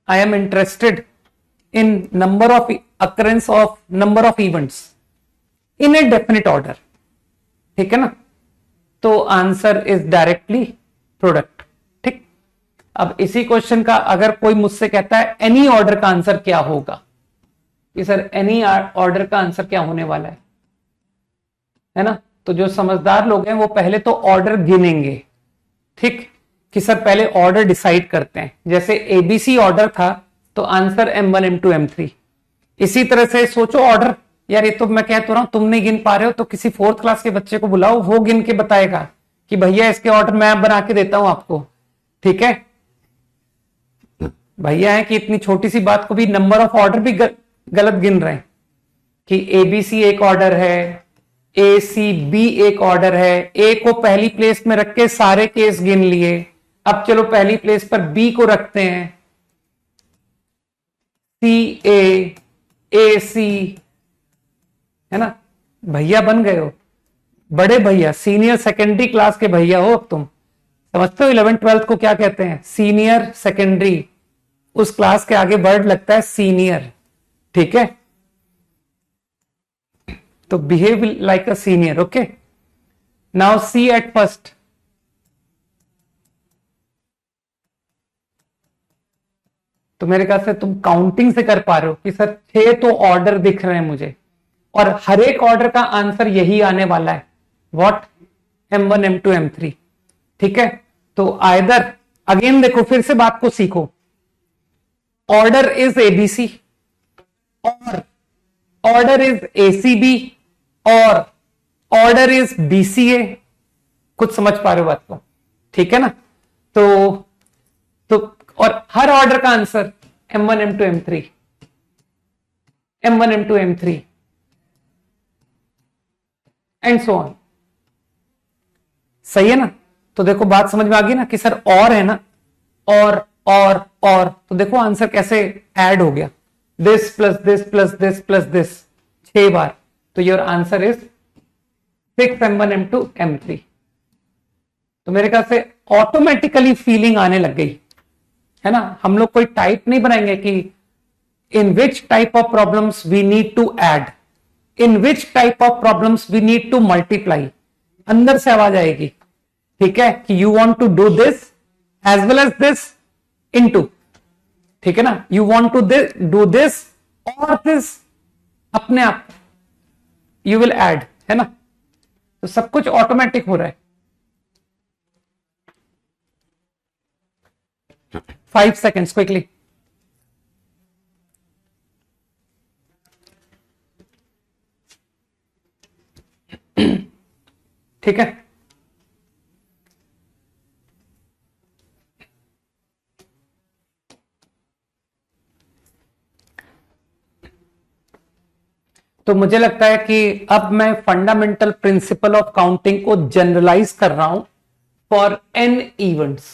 I am interested in number of occurrence of number of events in a definite order, ठीक है ना, तो आंसर इज डायरेक्टली प्रोडक्ट। ठीक, अब इसी क्वेश्चन का अगर कोई मुझसे कहता है एनी ऑर्डर का आंसर क्या होगा, कि सर एनी ऑर्डर का आंसर क्या होने वाला है ना, तो जो समझदार लोग हैं वो पहले तो ऑर्डर गिनेंगे। ठीक, कि सर पहले ऑर्डर डिसाइड करते हैं, जैसे एबीसी ऑर्डर था तो आंसर M1 M2 M3। इसी तरह से सोचो ऑर्डर, यार ये तो मैं कह तो रहा हूं तुम नहीं गिन पा रहे हो, तो किसी फोर्थ क्लास के बच्चे को बुलाओ, वो गिन के बताएगा कि भैया इसके ऑर्डर मैं बना के देता हूं आपको। ठीक है, भैया है कि इतनी छोटी सी बात को भी नंबर ऑफ ऑर्डर भी गलत गिन रहे हैं कि एबीसी एक ऑर्डर है, ए सी बी एक ऑर्डर है, ए को पहली प्लेस में रख के सारे केस गिन लिए, अब चलो पहली प्लेस पर बी को रखते हैं, सी ए सी, है ना। भैया बन गए हो, बड़े भैया, सीनियर सेकेंडरी क्लास के भैया हो अब तुम। समझते हो 11th 12th को क्या कहते हैं, सीनियर सेकेंडरी, उस क्लास के आगे वर्ड लगता है सीनियर। ठीक है, तो behave like a senior. Okay, now see at first, तो मेरे ख्याल से तुम काउंटिंग से कर पा रहे हो कि सर 6 तो ऑर्डर दिख रहे हैं मुझे, और हर एक ऑर्डर का आंसर यही आने वाला है, व्हाट, M1 M2 M3। ठीक है, तो आइदर, अगेन देखो फिर से बात को सीखो, ऑर्डर इज एबीसी और ऑर्डर इज एसीबी और ऑर्डर इज बीसीए। कुछ समझ पा रहे हो बात को, ठीक है ना। तो तो और हर ऑर्डर का answer M1 M2 M3 M1 M2 M3 and so on. सही है ना? तो देखो बात समझ में आ गई ना कि सर और है ना, और तो देखो आंसर कैसे ऐड हो गया, this plus this plus this plus this 6 बार। तो your answer is 6 M1 M2 M3। तो मेरे ख्याल से ऑटोमेटिकली फीलिंग आने लग गई है ना। हम लोग कोई टाइप नहीं बनाएंगे कि in which type of problems we need to add, in which type of problems we need to multiply. अंदर से आवाज आएगी, ठीक है, कि you want to do this as well as this into, ठीक है ना, you want to do this और दिस, अपने आप यू विल ऐड, है ना। तो सब कुछ ऑटोमेटिक हो रहा है। 5 seconds क्विकली। ठीक है, तो मुझे लगता है कि अब मैं फंडामेंटल प्रिंसिपल ऑफ काउंटिंग को जनरलाइज कर रहा हूं फॉर n इवेंट्स।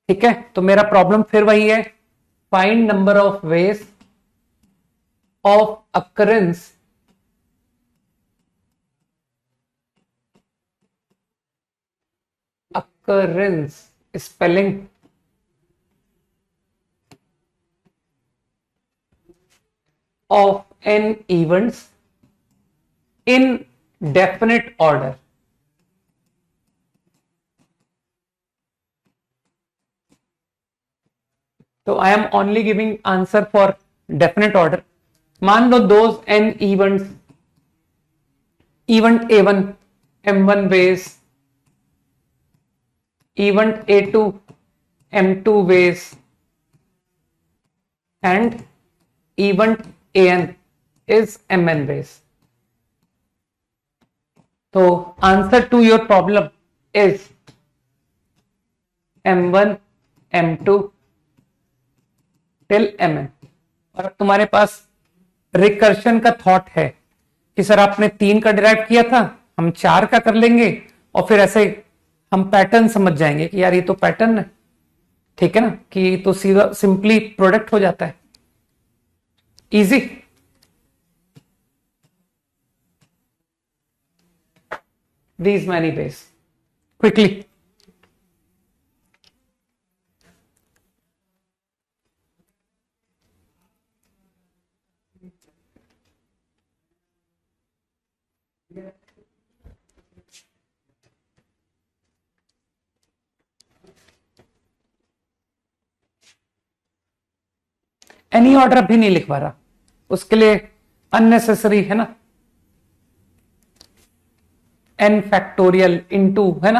ठीक है, तो मेरा प्रॉब्लम फिर वही है, find number of ways of occurrence spelling of n events in definite order। तो I am only giving answer for definite order। मान लो those n events, event A1 M1 ways, event A2 M2 ways and event an is mn ways। तो answer to your problem is m1 m2 till mn। और तुम्हारे पास recursion का thought है कि sir आपने 3 का derive किया था, हम 4 का कर लेंगे और फिर ऐसे हम पैटर्न समझ जाएंगे कि यार ये तो पैटर्न है, ठीक है ना, कि तो सीधा सिंपली प्रोडक्ट हो जाता है, easy. These many ways quickly। Any order अभी नहीं लिखवा रहा, उसके लिए अननेसेसरी है ना, n फैक्टोरियल इनटू, है ना।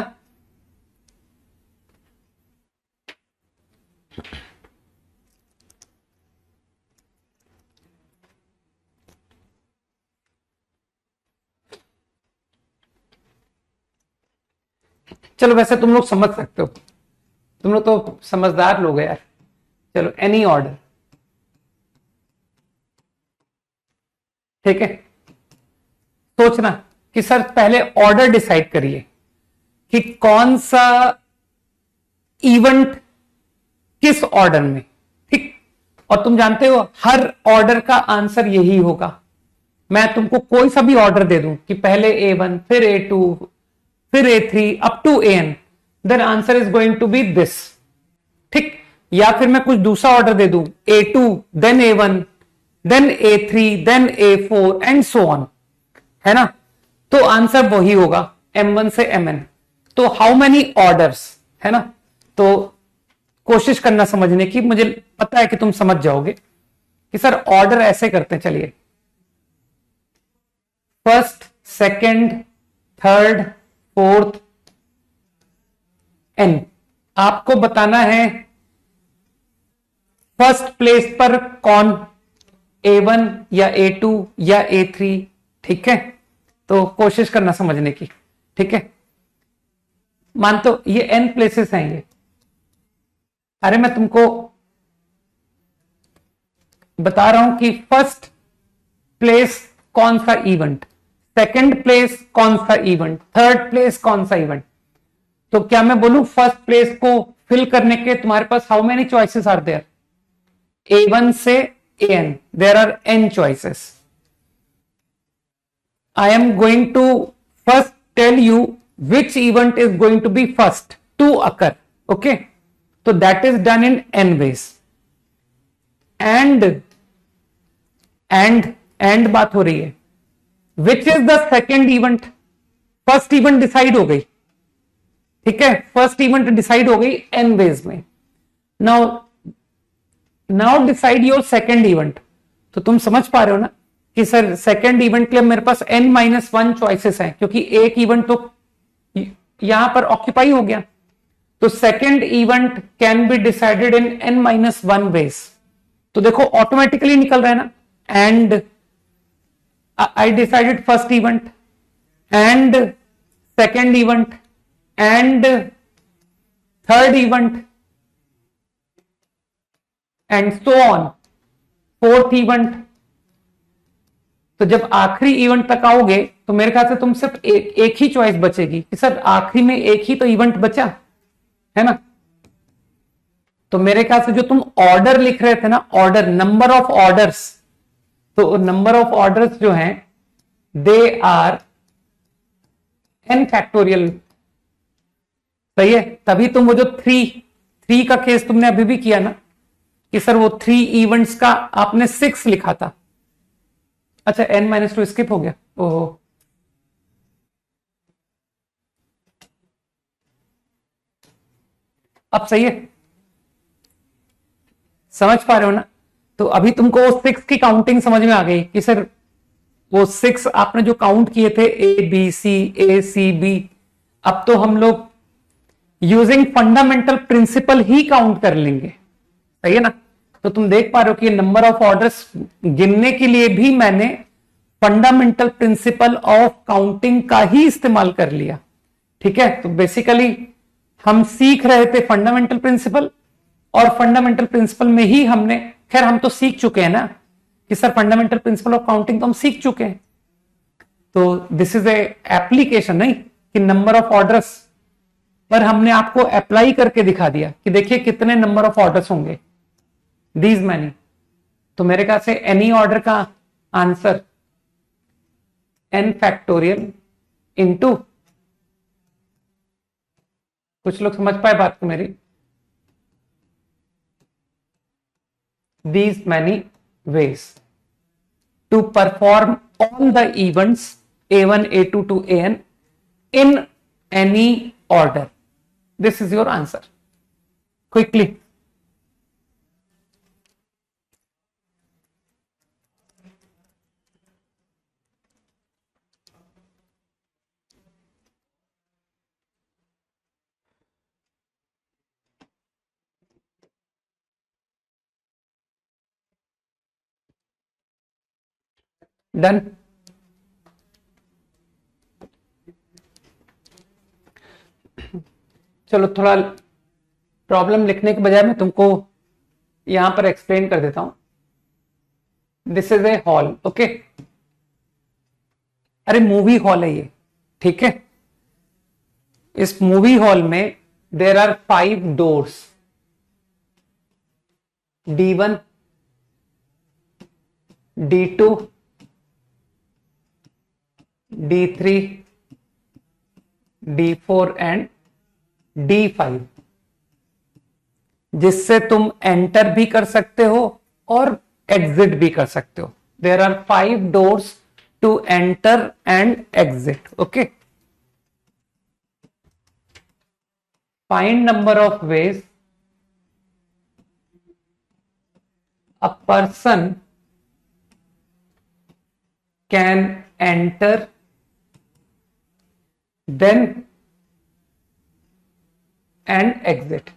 चलो वैसे तुम लोग समझ सकते हो, तुम लोग तो समझदार लोग हैं यार। चलो एनी ऑर्डर, ठीक है। सोचना कि सर पहले ऑर्डर डिसाइड करिए कि कौन सा इवेंट किस ऑर्डर में, ठीक। और तुम जानते हो हर ऑर्डर का आंसर यही होगा। मैं तुमको कोई सा भी ऑर्डर दे दूं कि पहले A1 फिर A2 फिर A3 up to AN, then answer is going to be this, ठीक। या फिर मैं कुछ दूसरा ऑर्डर दे दूं A2 then A1 then A3 then A4 and so on, है ना, तो आंसर वही होगा M1 से MN। तो हाउ मेनी ऑर्डर्स, है ना। तो कोशिश करना समझने की, मुझे पता है कि तुम समझ जाओगे कि सर ऑर्डर ऐसे करते हैं। चलिए, first second third fourth N। आपको बताना है फर्स्ट प्लेस पर कौन, A1 या A2 या A3, ठीक है। तो कोशिश करना समझने की, ठीक है। मानते हो ये n प्लेसेस हैं ये। अरे मैं तुमको बता रहा हूं कि फर्स्ट प्लेस कौन सा इवेंट, सेकंड प्लेस कौन सा इवेंट, थर्ड प्लेस कौन सा इवेंट। तो क्या मैं बोलूं फर्स्ट प्लेस को फिल करने के तुम्हारे पास how many choices are there, A1 से AN, there are n choices. I am going to first tell you which event is going to be first to occur. Okay, so that is done in n ways. And बात हो रही है, which is the second event, first event decide हो गई, ठीक है, first event decide हो गई n वेज में। Now decide your second event. तो तुम समझ पा रहे हो ना कि सर सेकेंड इवेंट के लिए मेरे पास n-1 चॉइसेस हैं, क्योंकि एक इवेंट तो यहां पर ऑक्यूपाई हो गया। तो second event can be decided in n-1 ways. तो देखो ऑटोमेटिकली निकल रहा है ना, and I decided first event and second event and third event and so on, fourth event. तो जब आखिरी इवेंट तक आओगे तो मेरे ख्याल से तुम सिर्फ एक ही चॉइस बचेगी कि सर आखिरी में एक ही तो इवेंट बचा है ना। तो मेरे ख्याल से जो तुम ऑर्डर लिख रहे थे ना, ऑर्डर, नंबर ऑफ ऑर्डर्स, तो नंबर ऑफ ऑर्डर्स जो हैं दे आर n फैक्टोरियल। सही है, तभी तुम वो जो थ्री का केस तुमने अभी भी किया ना कि सर वो 3 इवेंट्स का आपने 6 लिखा था। अच्छा n-2 स्किप हो गया, ओहो। अब सही है, समझ पा रहे हो ना। तो अभी तुमको 6 की काउंटिंग समझ में आ गई कि सर वो 6 आपने जो काउंट किए थे A B C अब तो हम लोग यूजिंग फंडामेंटल प्रिंसिपल ही काउंट कर लेंगे। सही है ना। तो तुम देख पा रहे हो कि नंबर ऑफ ऑर्डर्स गिनने के लिए भी मैंने फंडामेंटल प्रिंसिपल ऑफ काउंटिंग का ही इस्तेमाल कर लिया। ठीक है, तो बेसिकली हम सीख रहे थे फंडामेंटल प्रिंसिपल, और फंडामेंटल प्रिंसिपल में ही हमने, खैर हम तो सीख चुके हैं ना कि sir fundamental principle of counting तो हम सीख चुके हैं। तो दिस इज ए एप्लीकेशन, नहीं कि नंबर ऑफ ऑर्डर्स पर हमने आपको अप्लाई करके दिखा दिया कि देखिए कितने नंबर ऑफ ऑर्डर्स होंगे, दीज मैनी। तो मेरे ख्याल से एनी ऑर्डर का आंसर n फैक्टोरियल इंटू, कुछ लोग समझ पाए बात को मेरी, these many ways to perform all the events A1, A2 to AN in any order. This is your answer. Quickly. Done. चलो थोड़ा प्रॉब्लम लिखने के बजाय मैं तुमको यहां पर एक्सप्लेन कर देता हूं। This is a hall, okay. अरे मूवी हॉल है ये, ठीक है। इस मूवी हॉल में देर are 5 doors, D1, D2, D3, D4 and D5, जिससे तुम एंटर भी कर सकते हो और एग्जिट भी कर सकते हो। There are 5 doors to enter and exit, okay. Find number of ways a person can enter, then and exit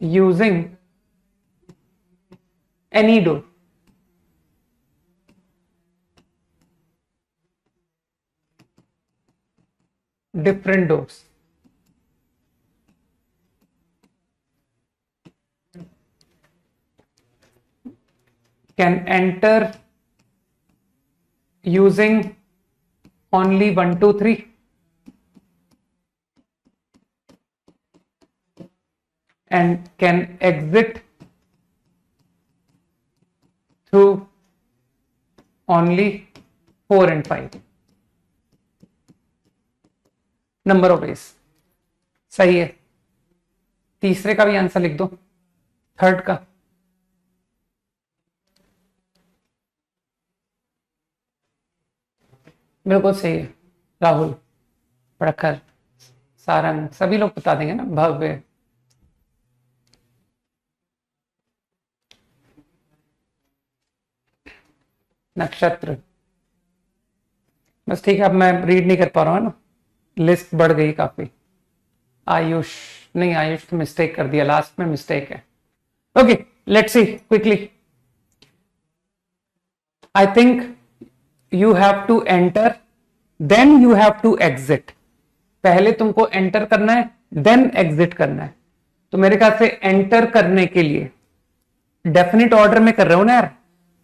using any door. different doors. Can enter using only 1, 2, 3. And can exit through only 4 and 5. Number of veg सही है. तीसरे का भी answer लिख दो, third का. बिल्कुल सही है. राहुल, प्रखर, सारंग, सभी लोग बता देंगे ना. भव्य, नक्षत्र. बस ठीक है, अब मैं रीड नहीं कर पा रहा हूँ ना, लिस्ट बढ़ गई काफी. आयुष, नहीं आयुष तो मिस्टेक कर दिया, लास्ट में मिस्टेक है. Okay, let's see quickly. I think you have to enter then you have to exit. पहले तुमको एंटर करना है, देन एग्जिट करना है. तो मेरे ख्याल से एंटर करने के लिए डेफिनेट ऑर्डर में कर रहे हो ना यार,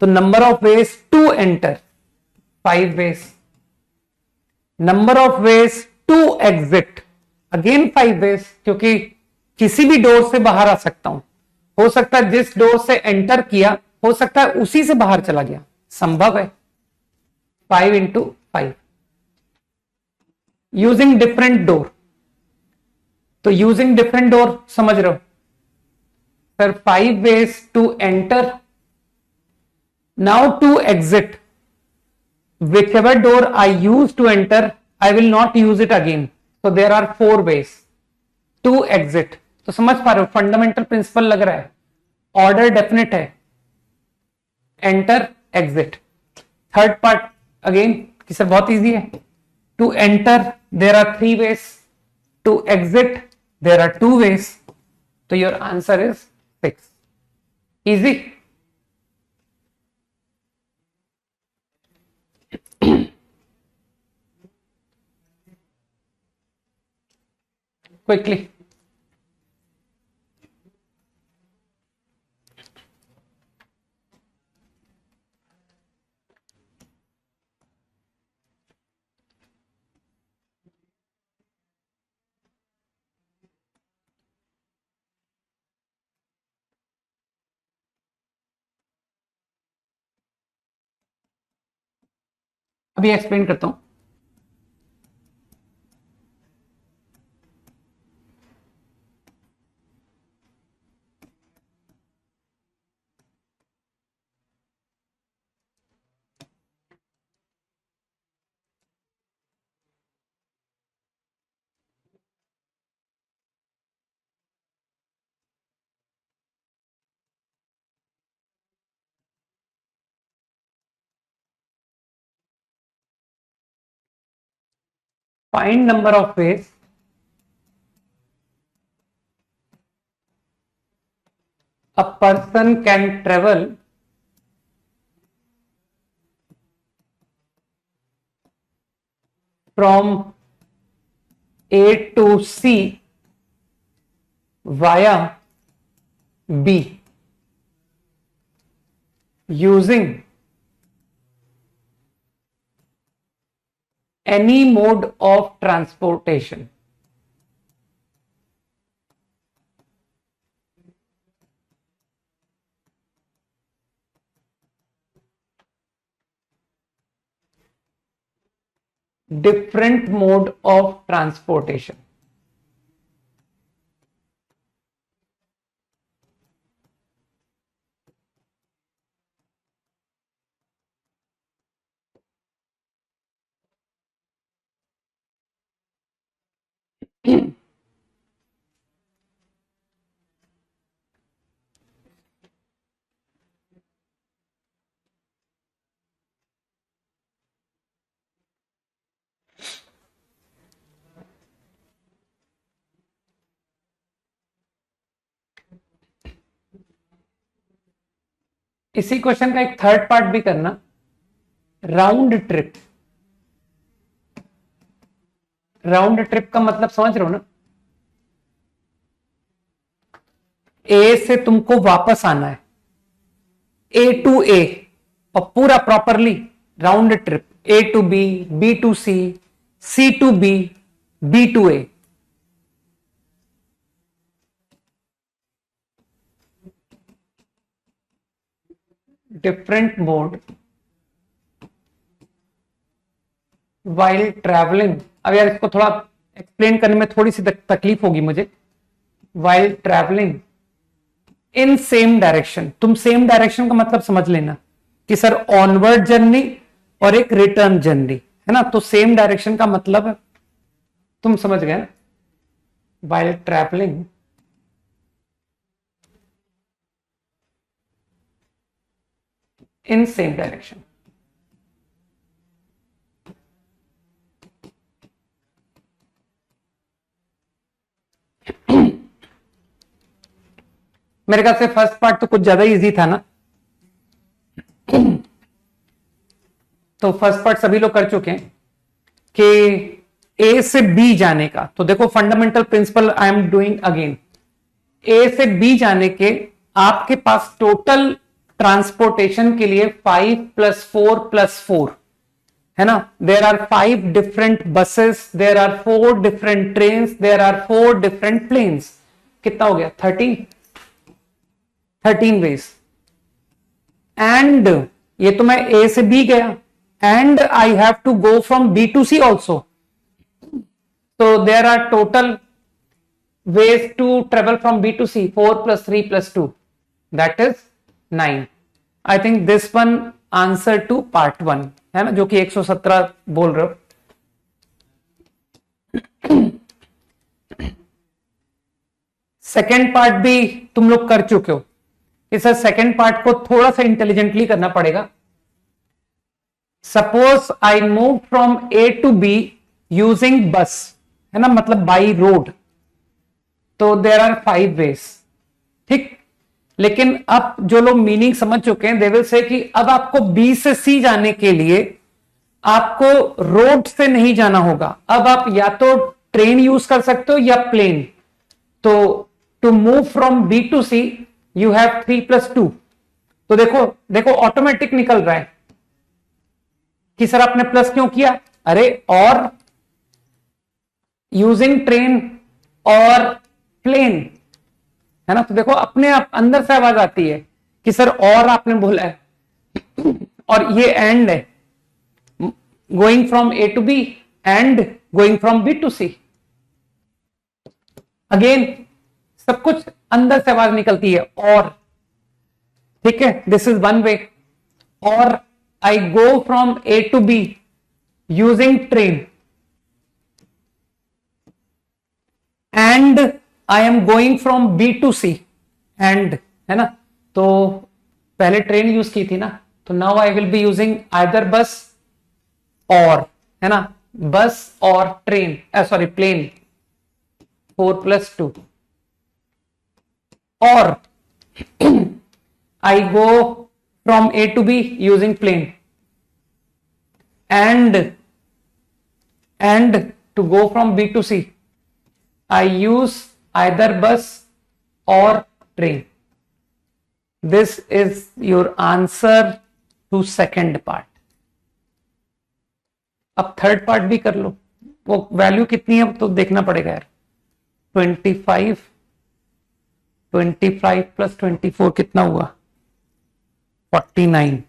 तो number of ways to enter 5 ways. Number of ways to exit again 5 ways, क्योंकि किसी भी डोर से बाहर आ सकता हूं. हो सकता है जिस डोर से एंटर किया, हो सकता है उसी से बाहर चला गया, संभव है. 5 into 5. यूजिंग डिफरेंट डोर, तो यूजिंग डिफरेंट डोर समझ रहे हो sir. 5 ways to enter. Now to exit, whichever door I use to enter, I will not use it again. So there are 4 ways to exit. तो समझ पा रहे हो, fundamental principle लग रहा है. ऑर्डर डेफिनेट है, enter exit. Third part again कि सर बहुत इजी है. To enter there are 3 ways, to exit there are 2 ways. तो your answer is 6. Easy. quickly. अभी एक्सप्लेन करता हूं. Find number of ways a person can travel from A to C via B using any mode of transportation. Different mode of transportation. इसी question का एक third part भी करना. Round trip. Round trip का मतलब समझ रहे हो ना, ए से तुमको वापस आना है, ए टू ए, और पूरा properly round trip, A to B to C to B to A. Different mode while travelling. अब यार इसको थोड़ा एक्सप्लेन करने में थोड़ी सी तकलीफ होगी मुझे। While travelling in same direction, तुम सेम डायरेक्शन का मतलब समझ लेना कि सर ऑनवर्ड जर्नी और एक रिटर्न जर्नी है ना, तो सेम डायरेक्शन का मतलब तुम समझ गए ना, while travelling in same direction. मेरे ख्याल से फर्स्ट पार्ट तो कुछ ज्यादा इजी था ना, तो फर्स्ट पार्ट सभी लोग कर चुके हैं कि ए से बी जाने का। तो देखो fundamental principle I am doing again, A से बी जाने के आपके पास टोटल ट्रांसपोर्टेशन के लिए 5+4+4 है ना, there are 5 different buses, there are 4 different train, there are 4 different planes. कितना हो गया? 13 वेज। एंड ये तो मैं ए से बी गया, and I have to go from B to C also, so there are total ways to travel from B to C, 4 plus 3 plus 2, that is 9. I think this one answer to part 1 है ना, जो कि 117 बोल रहे हो। Second part भी तुम लोग कर चुके हो, इस सेकेंड पार्ट को थोड़ा सा इंटेलिजेंटली करना पड़ेगा। Suppose I move from A to B using bus, है ना, मतलब बाई रोड, तो देर आर 5 वेज, ठीक। लेकिन अब जो लोग मीनिंग समझ चुके हैं दे विल से कि अब आपको बी से सी जाने के लिए आपको रोड से नहीं जाना होगा, अब आप या तो ट्रेन यूज कर सकते हो या प्लेन। तो to move from B to C you have 3+2। तो देखो देखो ऑटोमेटिक निकल रहा है कि सर आपने प्लस क्यों किया, अरे और यूजिंग ट्रेन और प्लेन है ना, तो देखो अपने आप अंदर से आवाज आती है कि सर और आपने बोला है और ये एंड है, going from A to B and going from B to C. Again सब कुछ अंदर से आवाज निकलती है और, ठीक है, दिस इज वन वे। और I go from A to B using train and I am going from B to C, and है ना, तो पहले ट्रेन यूज की थी ना, तो now I will be using either बस और, है ना, बस और ट्रेन, सॉरी प्लेन, 4+2, और I go from A to B using plane and to go from B to C I use either bus or train. This is your answer to second part. अब third part भी कर लो, वो value कितनी है तो देखना पड़ेगा यार। 25 प्लस 24 कितना हुआ? 49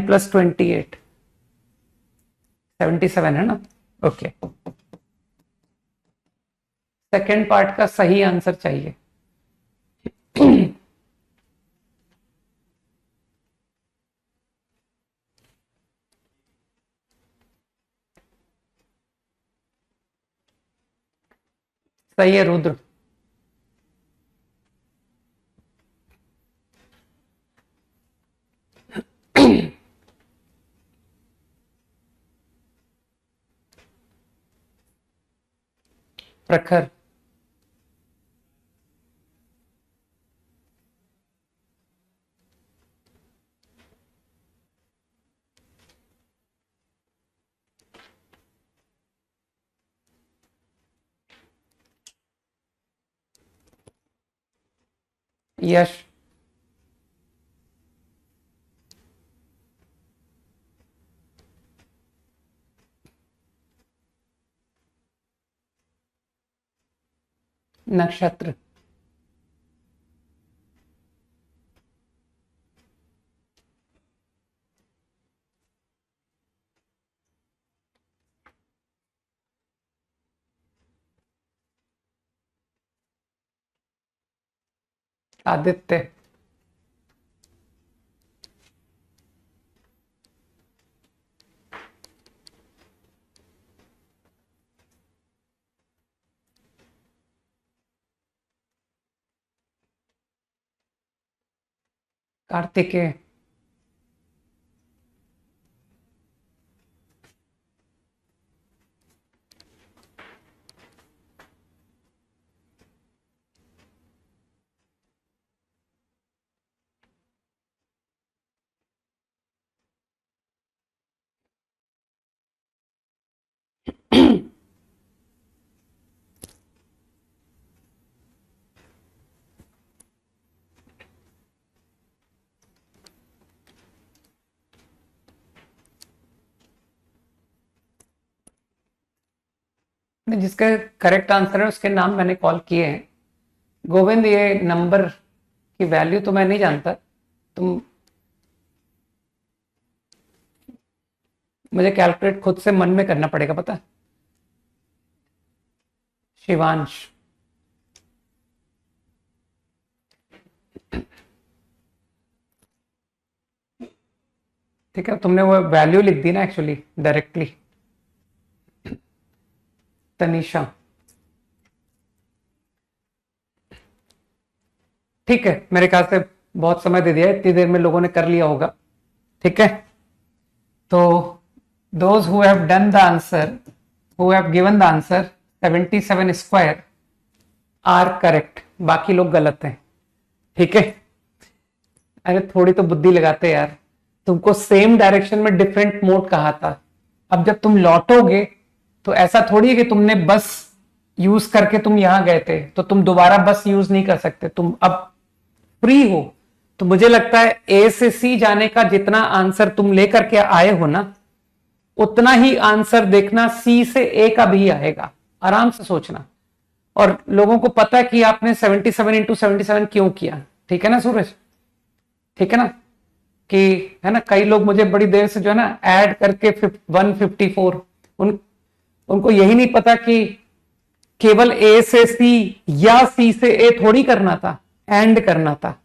प्लस 28 77 है ना, ओके। सेकेंड पार्ट का सही आंसर चाहिए। सही है रुद्र। प्रखर, यश, नक्षत्र, आदित्य, कार्तिकेय, जिसका करेक्ट आंसर है उसके नाम मैंने कॉल किए हैं। गोविंद, ये नंबर की वैल्यू तो मैं नहीं जानता, तुम मुझे कैलकुलेट खुद से मन में करना पड़ेगा, पता। शिवांश, ठीक है, तुमने वो वैल्यू लिख दी ना एक्चुअली डायरेक्टली। तनीषा, ठीक है, मेरे ख्याल से बहुत समय दे दिया है, इतनी देर में लोगों ने कर लिया होगा। ठीक है, तो those who have done the answer, who have given the answer 77 square are correct, बाकी लोग गलत हैं। ठीक है, अरे थोड़ी तो बुद्धि लगाते यार, तुमको सेम डायरेक्शन में डिफरेंट मोड कहा था। अब जब तुम लौटोगे तो ऐसा थोड़ी है कि तुमने बस यूज करके तुम यहां गए थे तो तुम दोबारा बस यूज नहीं कर सकते, तुम अब फ्री हो। तो मुझे लगता है ए से सी जाने का जितना आंसर तुम लेकर के आए हो ना, उतना ही आंसर देखना सी से ए का भी आएगा। आराम से सोचना, और लोगों को पता है कि आपने 77 इंटू 77 क्यों किया। ठीक है ना सूरज, ठीक है ना, कि है ना, कई लोग मुझे बड़ी देर से जो है ना ऐड करके 154, उनको यही नहीं पता कि केवल ए से सी या सी से ए थोड़ी करना था, एंड करना था।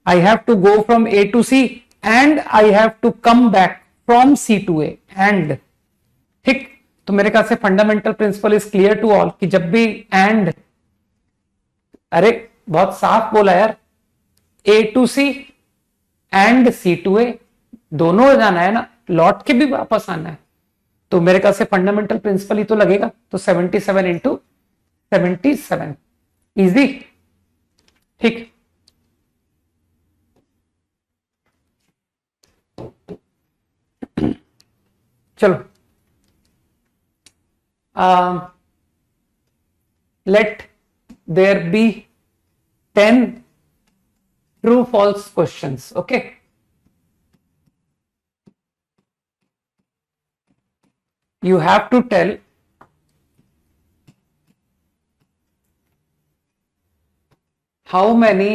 I have to go from A to C and I have to come back from C to A end. ठीक, तो मेरे ख्याल से fundamental principle is clear to all कि जब भी एंड, अरे बहुत साफ बोला यार, A to C and C to A, दोनों जाना है ना, लौट के भी वापस आना है, तो मेरे ख्याल से फंडामेंटल प्रिंसिपल ही तो लगेगा। तो 77 इंटू 77 इजी। ठीक, चलो, let there be 10 true false questions. Okay, you have to tell how many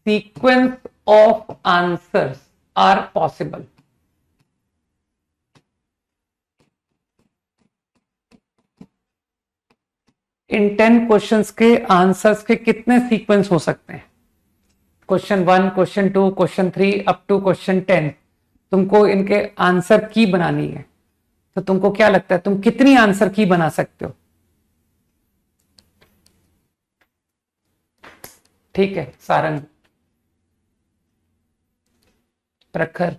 sequence of answers are possible. इन 10 क्वेश्चंस के आंसर्स के कितने सीक्वेंस हो सकते हैं? Question 1, question 2, question 3 up to question 10, तुमको इनके आंसर की बनानी है। तो तुमको क्या लगता है तुम कितनी आंसर की बना सकते हो? ठीक है, सारंग, प्रखर,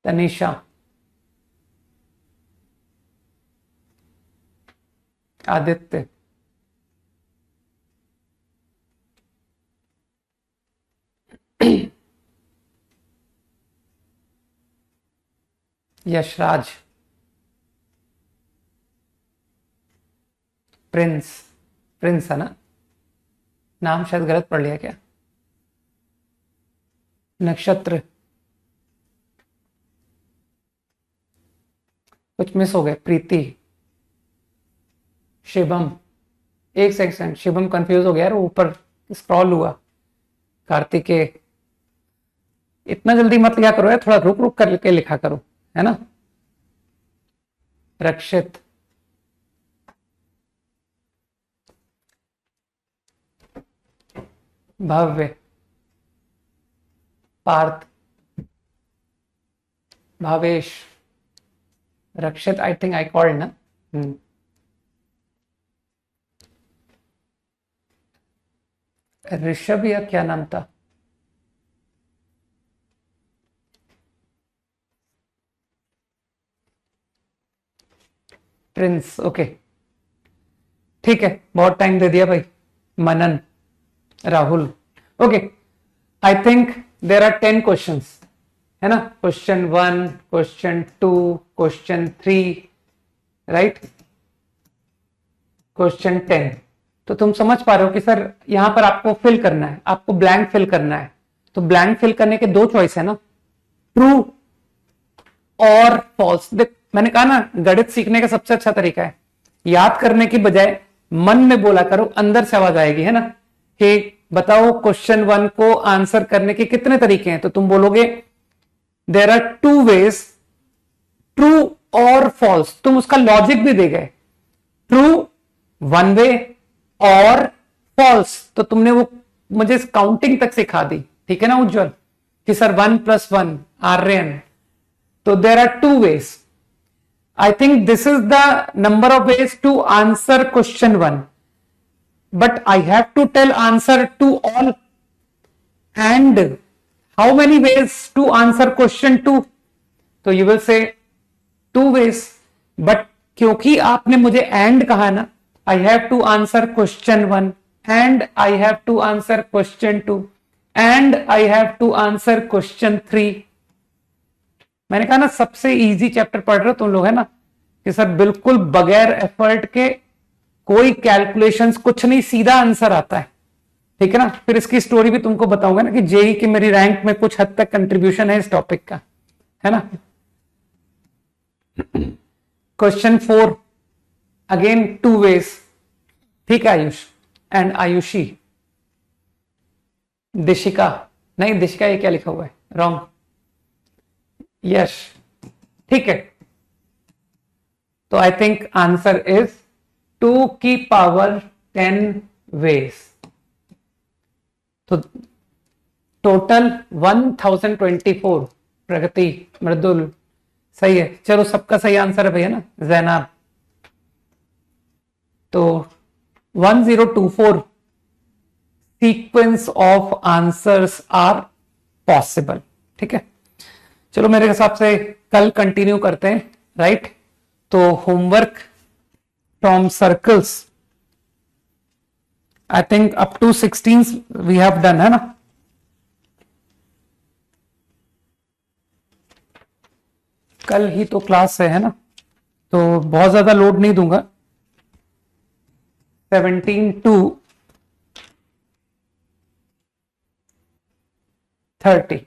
तनिषा, आदित्य, यशराज, प्रिंस, प्रिंस है ना, नाम शायद गलत पढ़ लिया क्या? नक्षत्र, कुछ मिस हो गया। प्रीति, शिवम, एक सेकंड, शिवम कंफ्यूज हो गया यार, ऊपर स्क्रॉल हुआ। कार्तिकेय, इतना जल्दी मत लिखा करो यार, थोड़ा रुक रुक करके लिखा करो, है ना। रक्षित, भव्य, पार्थ, भावेश, रक्षित आई थिंक आई कॉल्ड ना। ऋषभ या क्या नाम था? प्रिंस, ओके ठीक है, बहुत टाइम दे दिया भाई। Manan, Rahul, okay. I think there are 10 questions, है ना। Question 1, question 2, question 3, right, question 10। तो तुम समझ पा रहे हो कि सर यहां पर आपको फिल करना है, आपको ब्लैंक फिल करना है। तो ब्लैंक फिल करने के दो चॉइस है ना, ट्रू और फॉल्स। देख मैंने कहा ना, गणित सीखने का सबसे अच्छा तरीका है याद करने की बजाय मन में बोला करो, अंदर से आवाज आएगी, है ना। कि बताओ क्वेश्चन 1 को आंसर करने के कितने तरीके हैं, तो तुम बोलोगे देयर आर 2 वेज, ट्रू और फॉल्स। तुम उसका लॉजिक भी दे गए, ट्रू 1 वे और फॉल्स। तो तुमने वो मुझे काउंटिंग तक सिखा दी, ठीक है ना उज्जवल, कि सर 1 + 1 आर्यन। तो there are 2 ways. I think this is the number of ways to answer question 1, but I have to tell answer to all. And how many ways to answer question 2? तो you will say 2 ways, but क्योंकि आपने मुझे and कहा ना, I have to answer question 1 and I have to answer question 2 and I have to answer question 3. मैंने कहा ना सबसे इजी चैप्टर पढ़ रहे हो तुम लोग, है ना, कि सर बिल्कुल बगैर एफर्ट के, कोई कैलकुलेशंस कुछ नहीं, सीधा आंसर आता है, ठीक है ना। फिर इसकी स्टोरी भी तुमको बताऊंगा ना, कि जेई की मेरी रैंक में कुछ हद तक कंट्रीब्यूशन है इस टॉपिक का, है ना। क्वेश्चन 4 अगेन 2 वेज, ठीक है आयुष एंड आयुषी। दिशिका, नहीं दिशिका ये क्या लिखा हुआ है, रॉन्ग। यश, ठीक है। तो आई थिंक आंसर इज 2 की पावर 10 वेज। तो टोटल 1024। प्रगति, मृदुल, सही है। चलो सबका सही आंसर है भैया ना, जैनाब। तो 1024 sequence of answers are possible, ठीक है। चलो मेरे हिसाब से कल कंटिन्यू करते हैं, राइट। तो homework from circles I think up to 16 we have done, है ना। कल ही तो क्लास है ना, तो बहुत ज्यादा लोड नहीं दूंगा। 17 to 30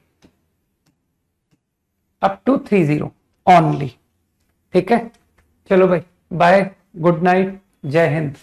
अप टू 30 ओनली, ठीक है। चलो भाई, बाय, गुड नाइट, जय हिंद।